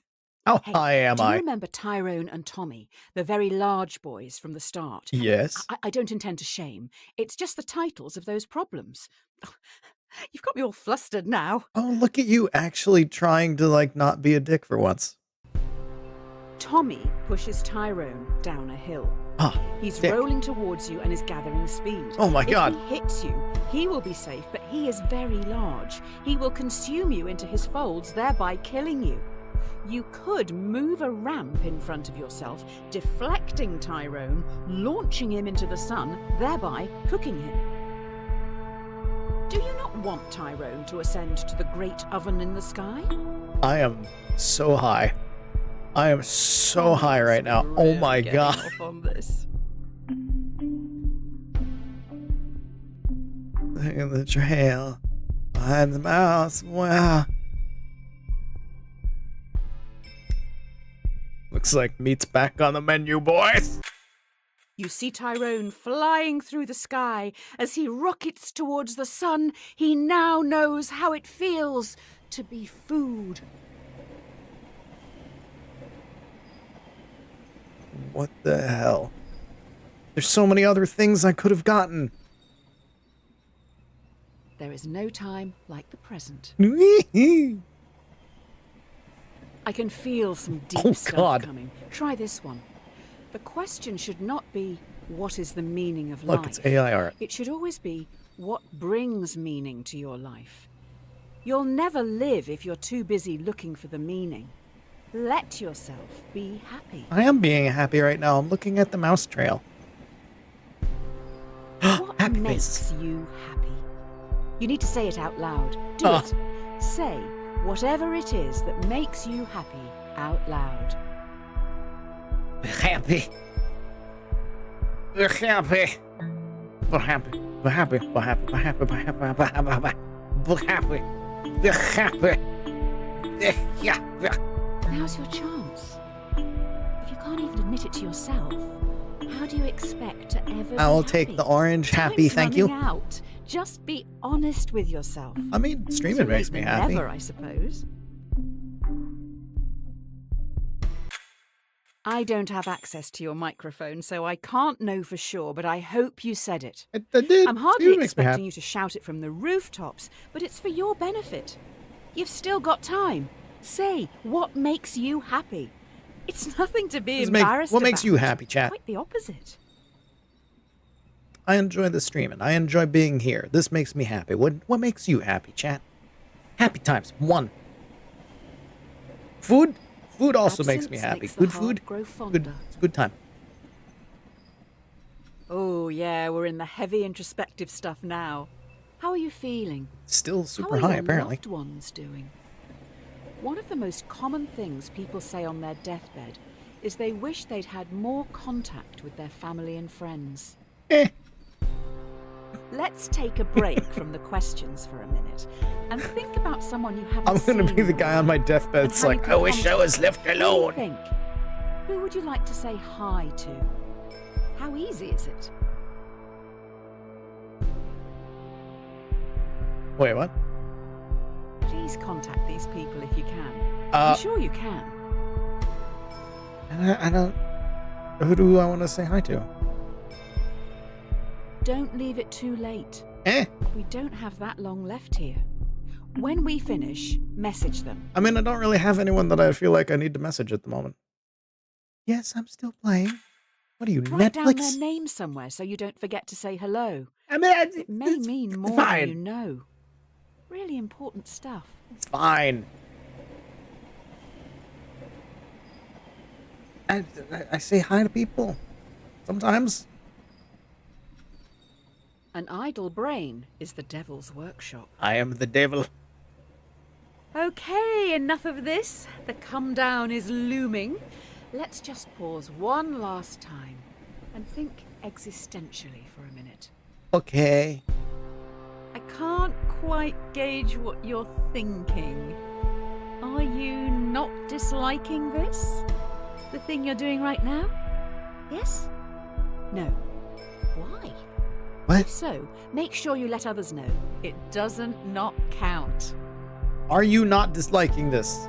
How Hey, high am do you I? remember Tyrone and Tommy, the very large boys from the start? Yes. I don't intend to shame. It's just the titles of those problems. You've got me all flustered now. Oh, look at you actually trying to, like, not be a dick for once. Tommy pushes Tyrone down a hill. Ah, He's dick. rolling towards you and is gathering speed. Oh my God. If he hits you, he will be safe, but he is very large. He will consume you into his folds, thereby killing you. You could move a ramp in front of yourself, deflecting Tyrone, launching him into the sun, thereby cooking him. Do you not want Tyrone to ascend to the great oven in the sky? I am so high. I am so high right now. Oh my Getting God. off on this. Look at the trail behind the mouse. Wow. Looks like meat's back on the menu, boys. You see Tyrone flying through the sky. As he rockets towards the sun, he now knows how it feels to be food. What the hell? There's so many other things I could have gotten. There is no time like the present. Oh I can feel some deep Oh, stuff God. coming. Try this one. The question should not be, what is the meaning of Look, life? it's AI art. It should always be, what brings meaning to your life? You'll never live if you're too busy looking for the meaning. Let yourself be happy. I am being happy right now. I'm looking at the mouse trail. What Happy makes faces. you happy? You need to say it out loud. Do Ah. it. Say whatever it is that makes you happy out loud. Happy. We're happy. We're happy. We're happy. We're happy. We're happy. We're happy. We're happy. We're happy. We're happy. Yeah. Now's your chance. If you can't even admit it to yourself, how do you expect to ever I will be take happy? the orange happy, Time's thank you. running out. Just be honest with yourself. I mean, streaming Too late makes me than happy. Never, I suppose. I don't have access to your microphone, so I can't know for sure, but I hope you said it. I did. I'm hardly Streaming makes me expecting happy. you to shout it from the rooftops, but it's for your benefit. You've still got time. Say what makes you happy. It's nothing to be embarrassed What makes you about. happy, chat? Quite the opposite. I enjoy the streaming. I enjoy being here. This makes me happy. What makes you happy, chat? Happy times. 1. Food? Food also makes me Absence happy. makes the Good heart food? grow Good. fonder. It's a good time. Oh, yeah, we're in the heavy introspective stuff now. How are you feeling? Still How super are high, your apparently. loved ones doing? One of the most common things people say on their deathbed is they wish they'd had more contact with their family and friends. Eh. Let's take a break from the questions for a minute and think about someone you haven't I'm seen gonna be the in a guy on my while deathbed. and It's how you like, can I wish I was contact left them. What alone. do you think? Who would you like to say hi to? How easy is it? Wait, what? Please contact these people if you can. Uh, I'm sure you can. I don't. Who do I want to say hi to? Don't leave it too late. Eh? We don't have that long left here. When we finish, message them. I mean, I don't really have anyone that I feel like I need to message at the moment. Yes, I'm still playing. What are you, Write down their Netflix? name somewhere so you don't forget to say hello. I mean, It may mean more fine. than you know. Really important stuff. It's fine. I say hi to people. Sometimes. An idle brain is the devil's workshop. I am the devil. Okay, enough of this. The come down is looming. Let's just pause one last time and think existentially for a minute. Okay. I quite gauge what you're thinking. Are you not disliking this? The thing you're doing right now? Yes? No. Why? What? If so, make sure you let others know. It doesn't not count. Are you not disliking this?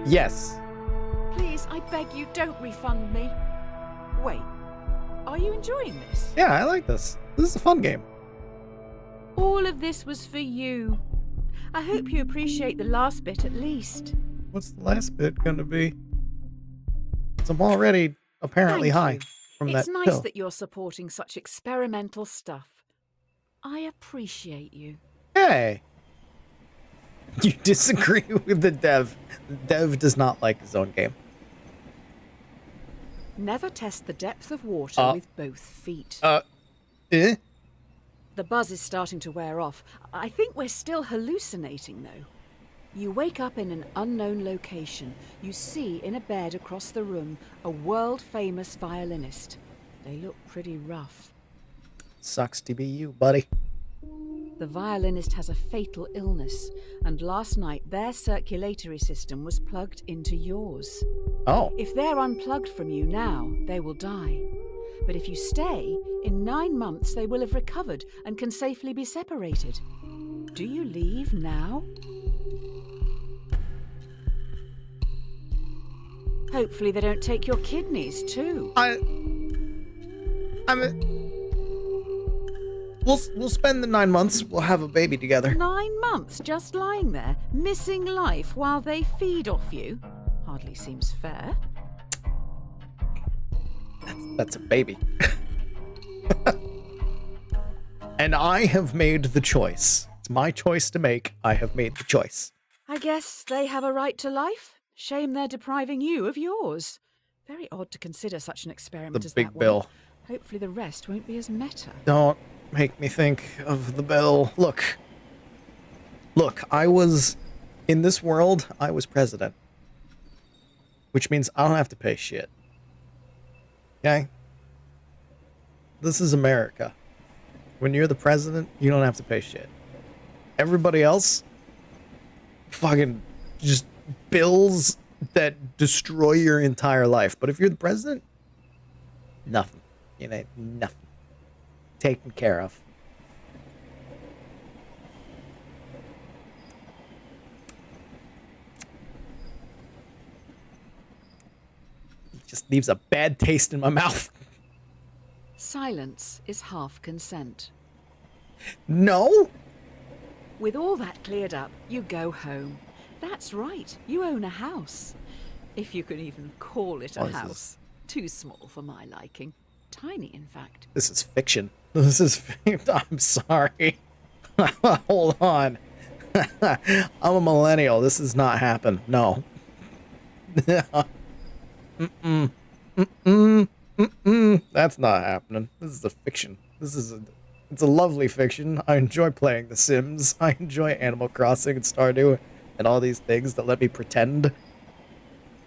Yes. Please, I beg you, don't refund me. Wait, are you enjoying this? Yeah, I like this. This is a fun game. All of this was for you. I hope you appreciate the last bit at least. What's the last bit gonna be? 'Cause I'm already apparently Thank high you. from It's that nice pill. that you're supporting such experimental stuff. I appreciate you. Hey! You disagree with the dev. The dev does not like his own game. Never test the depth of water with both feet. Eh? The buzz is starting to wear off. I think we're still hallucinating, though. You wake up in an unknown location. You see in a bed across the room a world-famous violinist. They look pretty rough. Sucks to be you, buddy. The violinist has a fatal illness, and last night their circulatory system was plugged into yours. Oh. If they're unplugged from you now, they will die. But if you stay, in 9 months they will have recovered and can safely be separated. Do you leave now? Hopefully they don't take your kidneys too. We'll spend the 9 months. We'll have a baby together. 9 months just lying there, missing life while they feed off you? Hardly seems fair. That's a baby. And I have made the choice. It's my choice to make. I have made the choice. I guess they have a right to life. Shame they're depriving you of yours. Very odd to consider such an experiment The as big that bill. one. Hopefully the rest won't be as meta. Don't make me think of the bill. Look, I was in this world. I was president, which means I don't have to pay shit. Okay? This is America. When you're the president, you don't have to pay shit. Everybody else, fucking just bills that destroy your entire life. But if you're the president, nothing. You know, nothing. Taken care of. It just leaves a bad taste in my mouth. Silence is half consent. No? With all that cleared up, you go home. That's right, you own a house. If you can even call it a house. Too small for my liking. Tiny, in fact. This is fiction. This is... I'm sorry. Hold on. I'm a millennial. This does not happen. No. Mm-mm. Mm-mm. Mm-mm. That's not happening. This is a fiction. It's a lovely fiction. I enjoy playing The Sims. I enjoy Animal Crossing and Stardew and all these things that let me pretend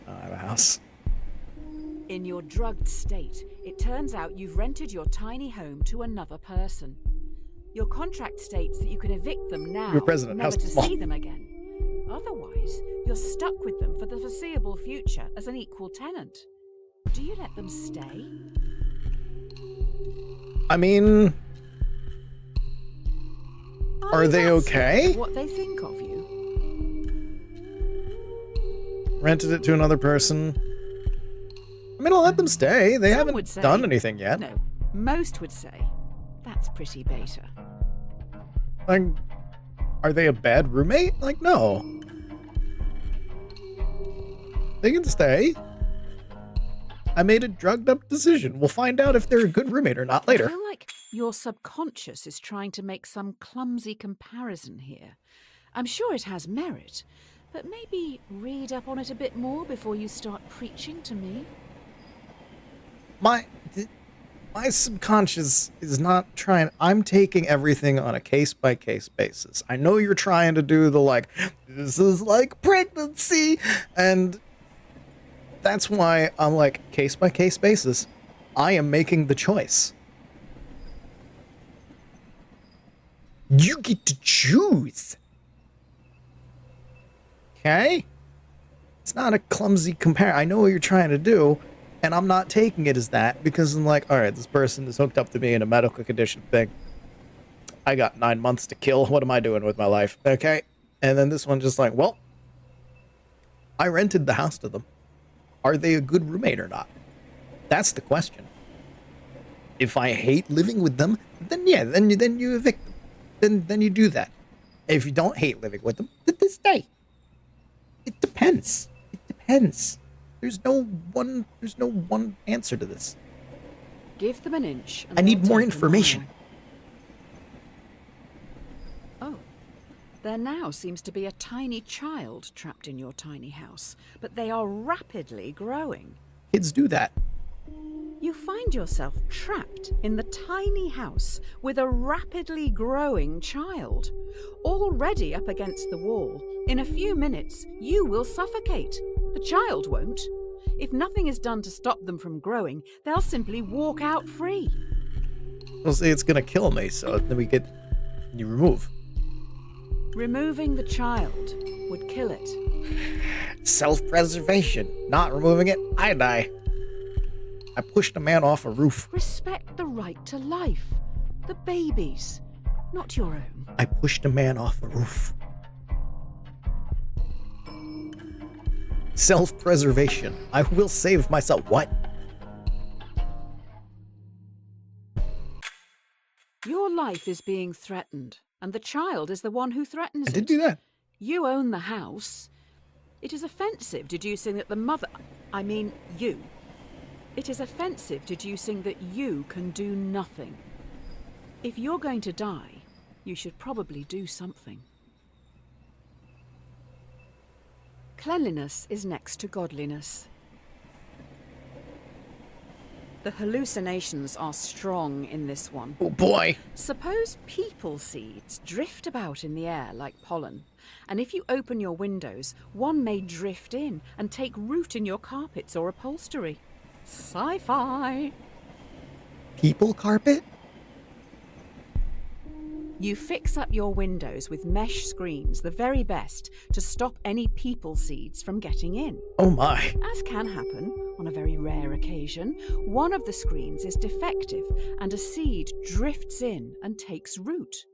I have a house. In your drugged state, it turns out you've rented your tiny home to another person. Your contract states that you can evict them now, You're president. never How's to small? see them again. Otherwise, you're stuck with them for the foreseeable future as an equal tenant. Do you let them stay? I mean, are you they that scared okay? of what they think of you? Rented it to another person. I mean, I'll let them stay. They Some haven't would say- done anything yet. No, most would say that's pretty beta. Like, are they a bad roommate? Like, no. They can stay. I made a drugged up decision. We'll find out if they're a good roommate or not I later. feel like your subconscious is trying to make some clumsy comparison here. I'm sure it has merit, but maybe read up on it a bit more before you start preaching to me. My subconscious is not trying. I'm taking everything on a case-by-case basis. I know you're trying to do the, like, this is like pregnancy, and that's why I'm like, case-by-case basis. I am making the choice. You get to choose. Okay? It's not a clumsy compare. I know what you're trying to do, and I'm not taking it as that because I'm like, all right, this person is hooked up to me in a medical condition thing. I got 9 months to kill. What am I doing with my life? Okay? And then this one's just like, well, I rented the house to them. Are they a good roommate or not? That's the question. If I hate living with them, then yeah, then you evict them. Then you do that. If you don't hate living with them, then stay. It depends. It depends. There's no one answer to this. Give them an inch. And I need they'll more take a information. mile. Oh. There now seems to be a tiny child trapped in your tiny house, but they are rapidly growing. Kids do that. You find yourself trapped in the tiny house with a rapidly growing child. Already up against the wall, in a few minutes, you will suffocate. The child won't. If nothing is done to stop them from growing, they'll simply walk out free. We'll say it's gonna kill me, so then you remove. Removing the child would kill it. Self-preservation. Not removing it, I die. I pushed a man off a roof. Respect the right to life. The baby's, not your own. I pushed a man off a roof. Self-preservation. I will save myself. What? Your life is being threatened, and the child is the one who threatens I it. did do that. You own the house. It is offensive deducing that the mother... I mean, you. It is offensive deducing that you can do nothing. If you're going to die, you should probably do something. Cleanliness is next to godliness. The hallucinations are strong in this one. Oh boy. Suppose people seeds drift about in the air like pollen, and if you open your windows, one may drift in and take root in your carpets or upholstery. Sci-fi! People carpet? You fix up your windows with mesh screens, the very best, to stop any people seeds from getting in. Oh my. As can happen on a very rare occasion, one of the screens is defective and a seed drifts in and takes root.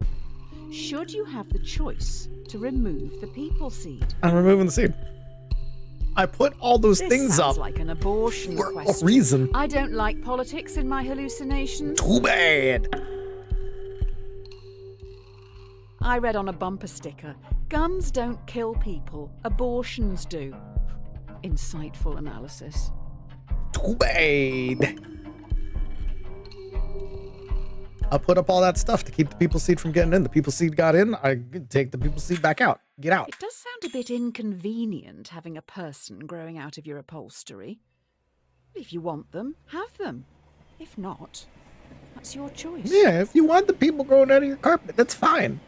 Should you have the choice to remove the people seed? I'm removing the seed. I put all those This things sounds up like an abortion for question. a reason. I don't like politics in my hallucinations. Too bad. I read on a bumper sticker, guns don't kill people, abortions do. Insightful analysis. Too bad. I put up all that stuff to keep the people seed from getting in. The people seed got in, I take the people seed back out. Get out. It does sound a bit inconvenient having a person growing out of your upholstery. If you want them, have them. If not, that's your choice. Yeah, if you want the people growing out of your carpet, that's fine.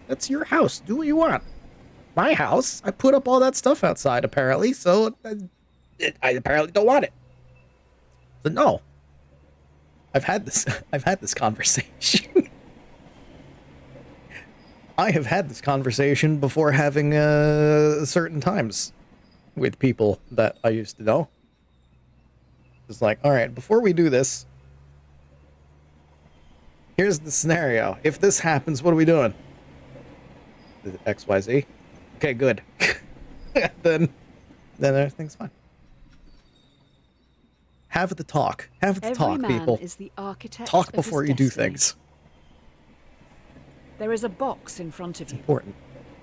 That's your house. Do what you want. My house, I put up all that stuff outside, apparently, so I apparently don't want it. So no. I've had this conversation. I have had this conversation before having certain times with people that I used to know. It's like, all right, before we do this, here's the scenario. If this happens, what are we doing? Is it XYZ? Okay, good. then everything's fine. Have the talk. Have the Every talk, man people. is the architect Talk of his before you do destiny. things. There is a box in front of you. Important.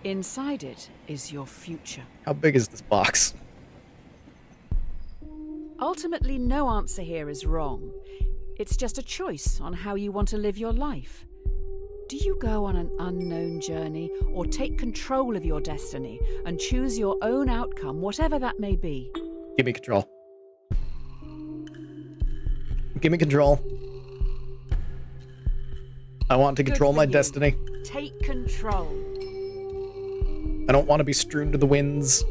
Inside it is your future. How big is this box? Ultimately, no answer here is wrong. It's just a choice on how you want to live your life. Do you go on an unknown journey or take control of your destiny and choose your own outcome, whatever that may be? Give me control. Give me control. I want to Good control for my you. destiny. Take control. I don't want to be strewn to the winds.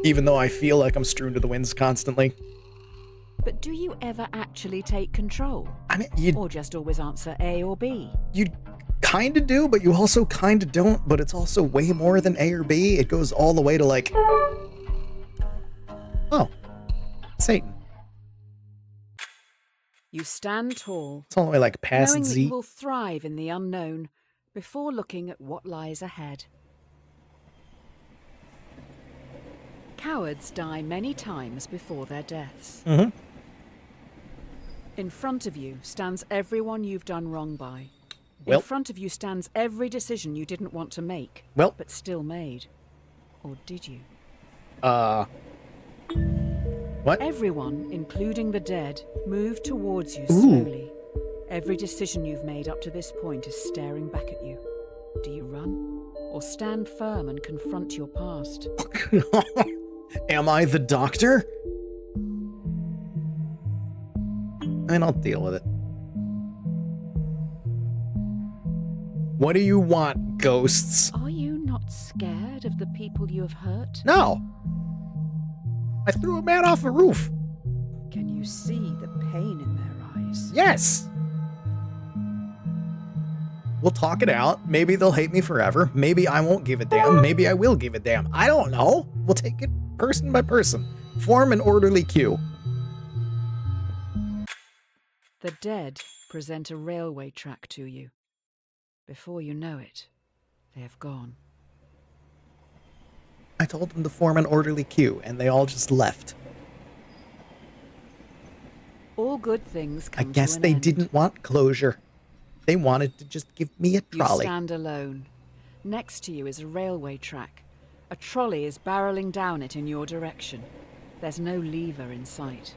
Even though I feel like I'm strewn to the winds constantly. But do you ever actually take control? I mean, Or just always answer A or B? you kind of do, but you also kind of don't, but it's also way more than A or B. It goes all the way to like... Oh. Satan. You stand tall, It's all the way like past knowing that Z. you will thrive in the unknown before looking at what lies ahead. Cowards die many times before their deaths. Mm-hmm. In front of you stands everyone you've done wrong by. Well. In front of you stands every decision you didn't want to make, Well. but still made. Or did you? What? Everyone, including the dead, move towards you Ooh. slowly. Every decision you've made up to this point is staring back at you. Do you run? Or stand firm and confront your past? Am I the doctor? And I'll deal with it. What do you want, ghosts? Are you not scared of the people you have hurt? No. I threw a man off a roof. Can you see the pain in their eyes? Yes. We'll talk it out. Maybe they'll hate me forever. Maybe I won't give a damn. Maybe I will give a damn. I don't know. We'll take it person by person. Form an orderly queue. The dead present a railway track to you. Before you know it, they have gone. I told them to form an orderly queue, and they all just left. All good things come I guess to an they end. didn't want closure. They wanted to just give me a You trolley. stand alone. Next to you is a railway track. A trolley is barreling down it in your direction. There's no lever in sight.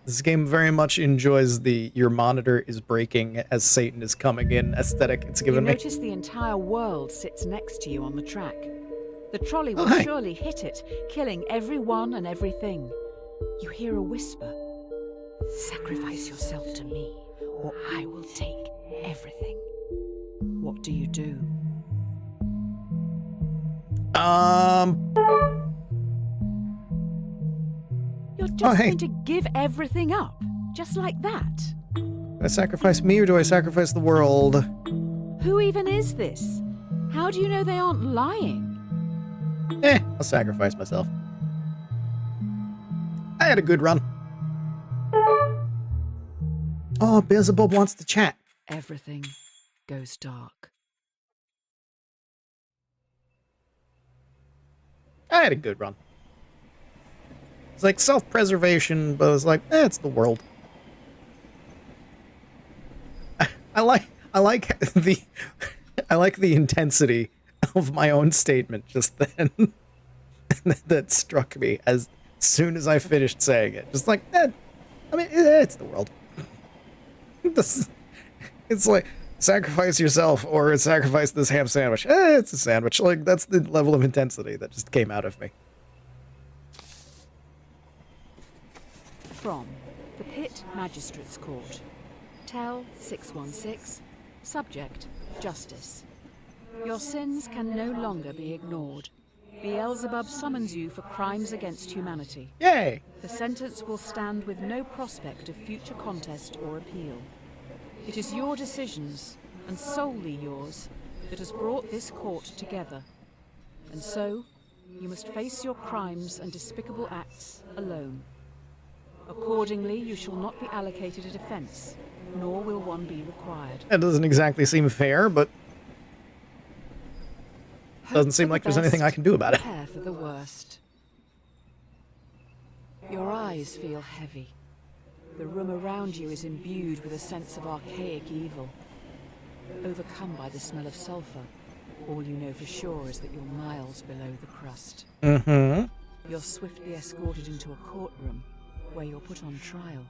This game very much enjoys the your monitor is breaking as Satan is coming in aesthetic it's given You me. notice the entire world sits next to you on the track. The trolley will hi. surely hit it, killing everyone and everything. You hear a whisper. Sacrifice yourself to me, or I will take everything. What do you do? You're just hey. going to give everything up, just like that. Do I sacrifice me or do I sacrifice the world? Who even is this? How do you know they aren't lying? I'll sacrifice myself. I had a good run. Oh, Beelzebub wants to chat. Everything goes dark. I had a good run. It's like self-preservation, but it's like, it's the world. I like the intensity of my own statement just then. That struck me as soon as I finished saying it. Just like, it's the world. It's like, sacrifice yourself or sacrifice this ham sandwich. It's a sandwich. Like, that's the level of intensity that just came out of me. From the Pit Magistrates Court. Tell 616. Subject, Justice. Your sins can no longer be ignored. Beelzebub summons you for crimes against humanity. Yay! The sentence will stand with no prospect of future contest or appeal. It is your decisions, and solely yours, that has brought this court together. And so, you must face your crimes and despicable acts alone. Accordingly, you shall not be allocated a defense, nor will one be required. That doesn't exactly seem fair, but doesn't seem like there's anything I can do about it. Prepare for the worst. Your eyes feel heavy. The room around you is imbued with a sense of archaic evil. Overcome by the smell of sulfur, all you know for sure is that you're miles below the crust. Mm-hmm. You're swiftly escorted into a courtroom where you're put on trial.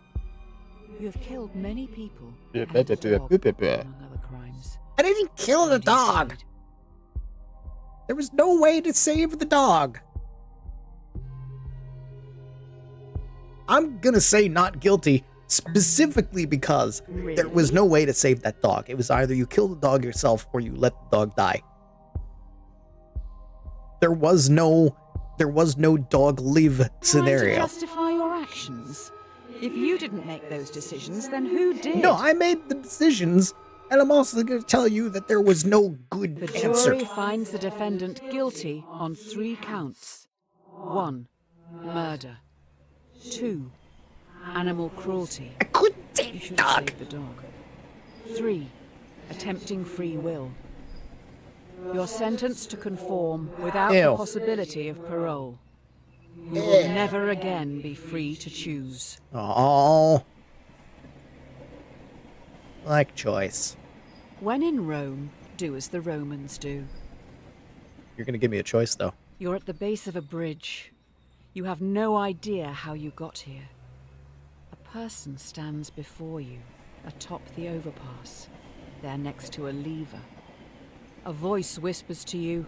You have killed many people, and a dog, among other crimes. I didn't kill the What do you dog. decide? There was no way to save the dog. I'm gonna say not guilty, specifically because there was no way to save that dog. It was either you kill the dog yourself or you let the dog die. There was no dog live Trying to scenario. justify your actions? If you didn't make those decisions, then who did? No, I made the decisions, and I'm also going to tell you that there was no good The answer. jury finds the defendant guilty on 3 counts. 1. Murder. 2. Animal cruelty. I couldn't say You should dog. save the dog. 3. Attempting free will. You're sentenced to conform without Ew. the possibility of parole. You will never again be free to choose. Oh, like choice. When in Rome, do as the Romans do. You're going to give me a choice, though. You're at the base of a bridge. You have no idea how you got here. A person stands before you, atop the overpass. They're next to a lever. A voice whispers to you,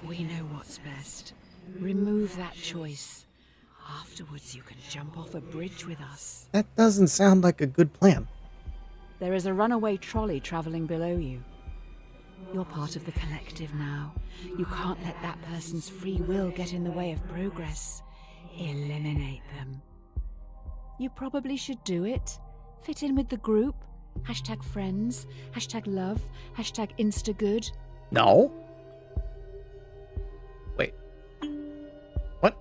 "We know what's best. Remove that choice. Afterwards you can jump off a bridge with us." That doesn't sound like a good plan. There is a runaway trolley traveling below you. You're part of the collective now. You can't let that person's free will get in the way of progress. Eliminate them. You probably should do it. Fit in with the group. Hashtag friends. Hashtag love. Hashtag instagood. No. Wait. What?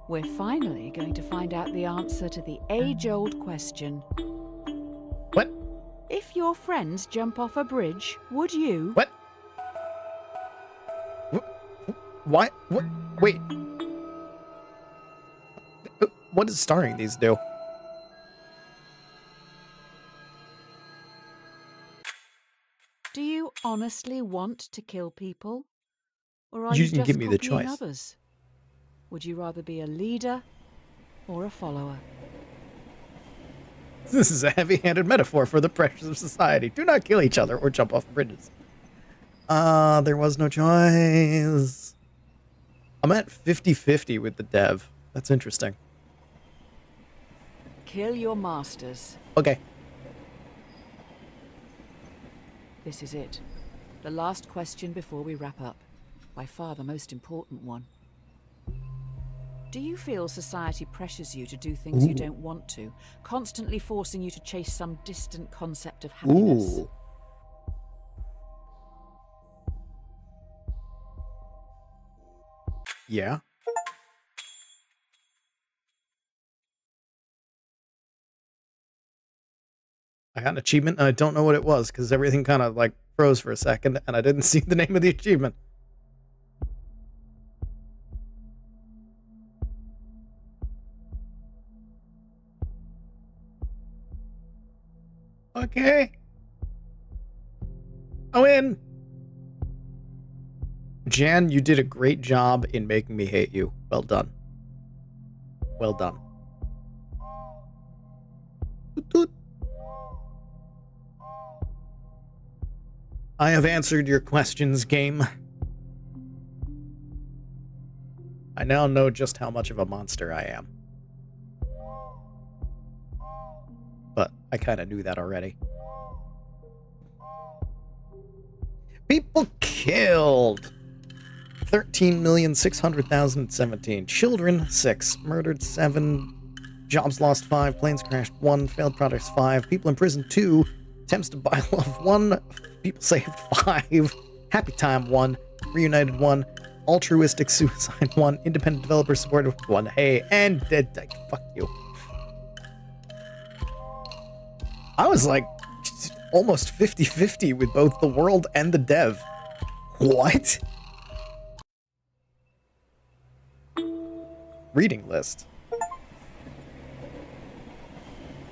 We're finally going to find out the answer to the age-old question. What? If your friends jump off a bridge, would you? What? Why? What? Wait. What does starring these do? Do you honestly want to kill people? Or are You you can just give me the copying choice. others? Would you rather be a leader or a follower? This is a heavy-handed metaphor for the pressures of society. Do not kill each other or jump off bridges. There was no choice. I'm at 50-50 with the dev. That's interesting. Kill your masters. Okay. This is it. The last question before we wrap up. By far the most important one. Do you feel society pressures you to do things you don't want to, constantly forcing you to chase some distant concept of happiness? Ooh. Yeah. I got an achievement, and I don't know what it was, because everything kind of, like, froze for a second, and I didn't see the name of the achievement. Okay. Oh, in. Jan, you did a great job in making me hate you. Well done. Well done. Toot toot. I have answered your questions, game. I now know just how much of a monster I am. But I kind of knew that already. People killed! 13,600,017. Children, 6. Murdered, 7. Jobs lost, 5. Planes crashed, 1. Failed products, 5. People in prison, 2. Attempts to buy love, 1. People saved, 5. Happy time, 1. Reunited, 1. Altruistic suicide, 1. Independent developer supported, 1. Hey, and dead. Fuck you. I was like almost 50-50 with both the world and the dev. What? Reading list.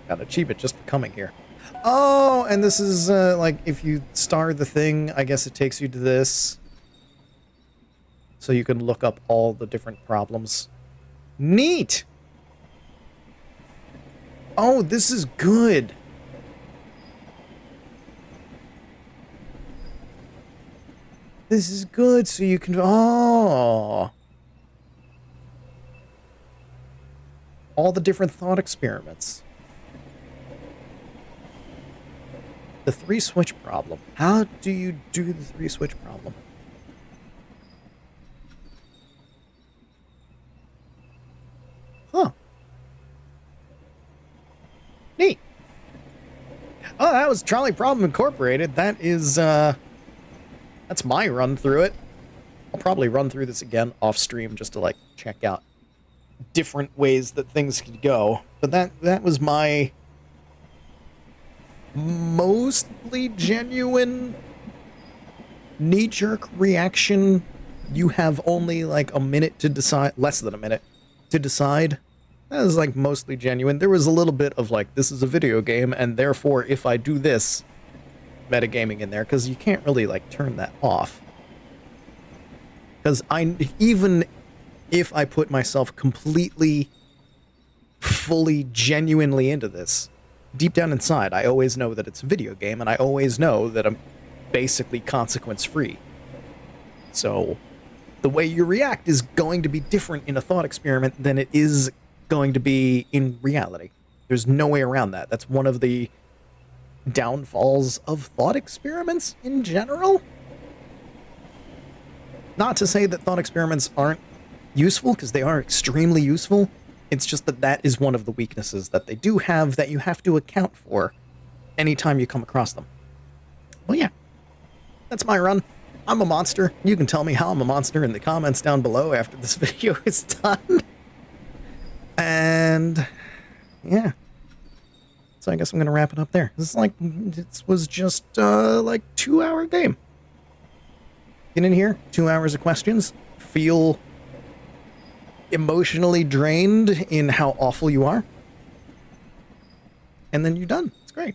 Got an achievement just for coming here. Oh, and this is like if you star the thing, I guess it takes you to this. So you can look up all the different problems. Neat! Oh, this is good. This is good, so you can... Oh! All the different thought experiments. The 3-switch problem. How do you do the 3-switch problem? Huh. Oh, that was Trolley Problem Incorporated. That is, that's my run through it. I'll probably run through this again off stream just to, like, check out different ways that things could go. But that was my mostly genuine knee-jerk reaction. You have only, like, a minute to decide, less than a minute to decide. That was, like, mostly genuine. There was a little bit of, like, this is a video game, and therefore, if I do this, metagaming in there, because you can't really, like, turn that off. Because even if I put myself completely, fully, genuinely into this, deep down inside, I always know that it's a video game, and I always know that I'm basically consequence-free. So, the way you react is going to be different in a thought experiment than it is going to be in reality. There's no way around that. That's one of the downfalls of thought experiments in general. Not to say that thought experiments aren't useful, because they are extremely useful. It's just that that is one of the weaknesses that they do have that you have to account for anytime you come across them. Well, yeah. That's my run. I'm a monster. You can tell me how I'm a monster in the comments down below after this video is done. And yeah, so I guess I'm gonna wrap it up there. This is like, this was just like 2-hour game. Get in here, 2 hours of questions, feel emotionally drained in how awful you are, and then you're done. It's great.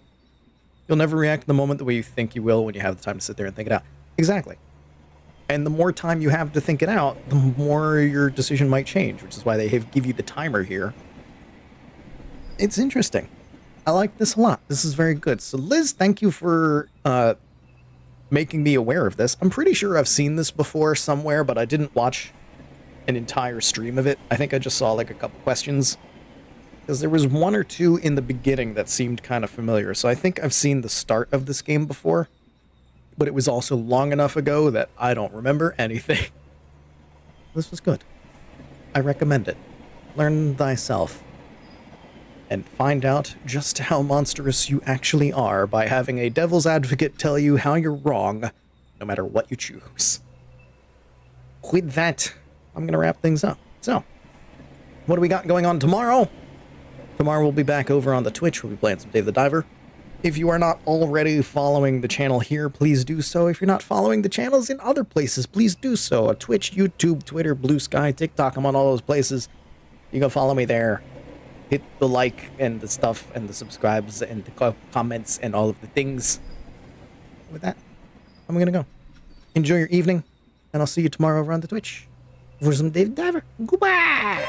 You'll never react to the moment the way you think you will when you have the time to sit there and think it out. Exactly. And the more time you have to think it out, the more your decision might change, which is why they give you the timer here. It's interesting. I like this a lot. This is very good. So Liz, thank you for making me aware of this. I'm pretty sure I've seen this before somewhere, but I didn't watch an entire stream of it. I think I just saw like a couple questions, because there was one or two in the beginning that seemed kind of familiar. So I think I've seen the start of this game before, but it was also long enough ago that I don't remember anything. This was good. I recommend it. Learn thyself. And find out just how monstrous you actually are by having a devil's advocate tell you how you're wrong, no matter what you choose. With that, I'm going to wrap things up. So, what do we got going on tomorrow? Tomorrow we'll be back over on the Twitch. We'll be playing some Dave the Diver. If you are not already following the channel here, please do so. If you're not following the channels in other places, please do so. Twitch, YouTube, Twitter, Blue Sky, TikTok, I'm on all those places. You can follow me there. Hit the like and the stuff and the subscribes and the comments and all of the things. With that, I'm going to go. Enjoy your evening, and I'll see you tomorrow over on the Twitch for some Dave the Diver. Goodbye!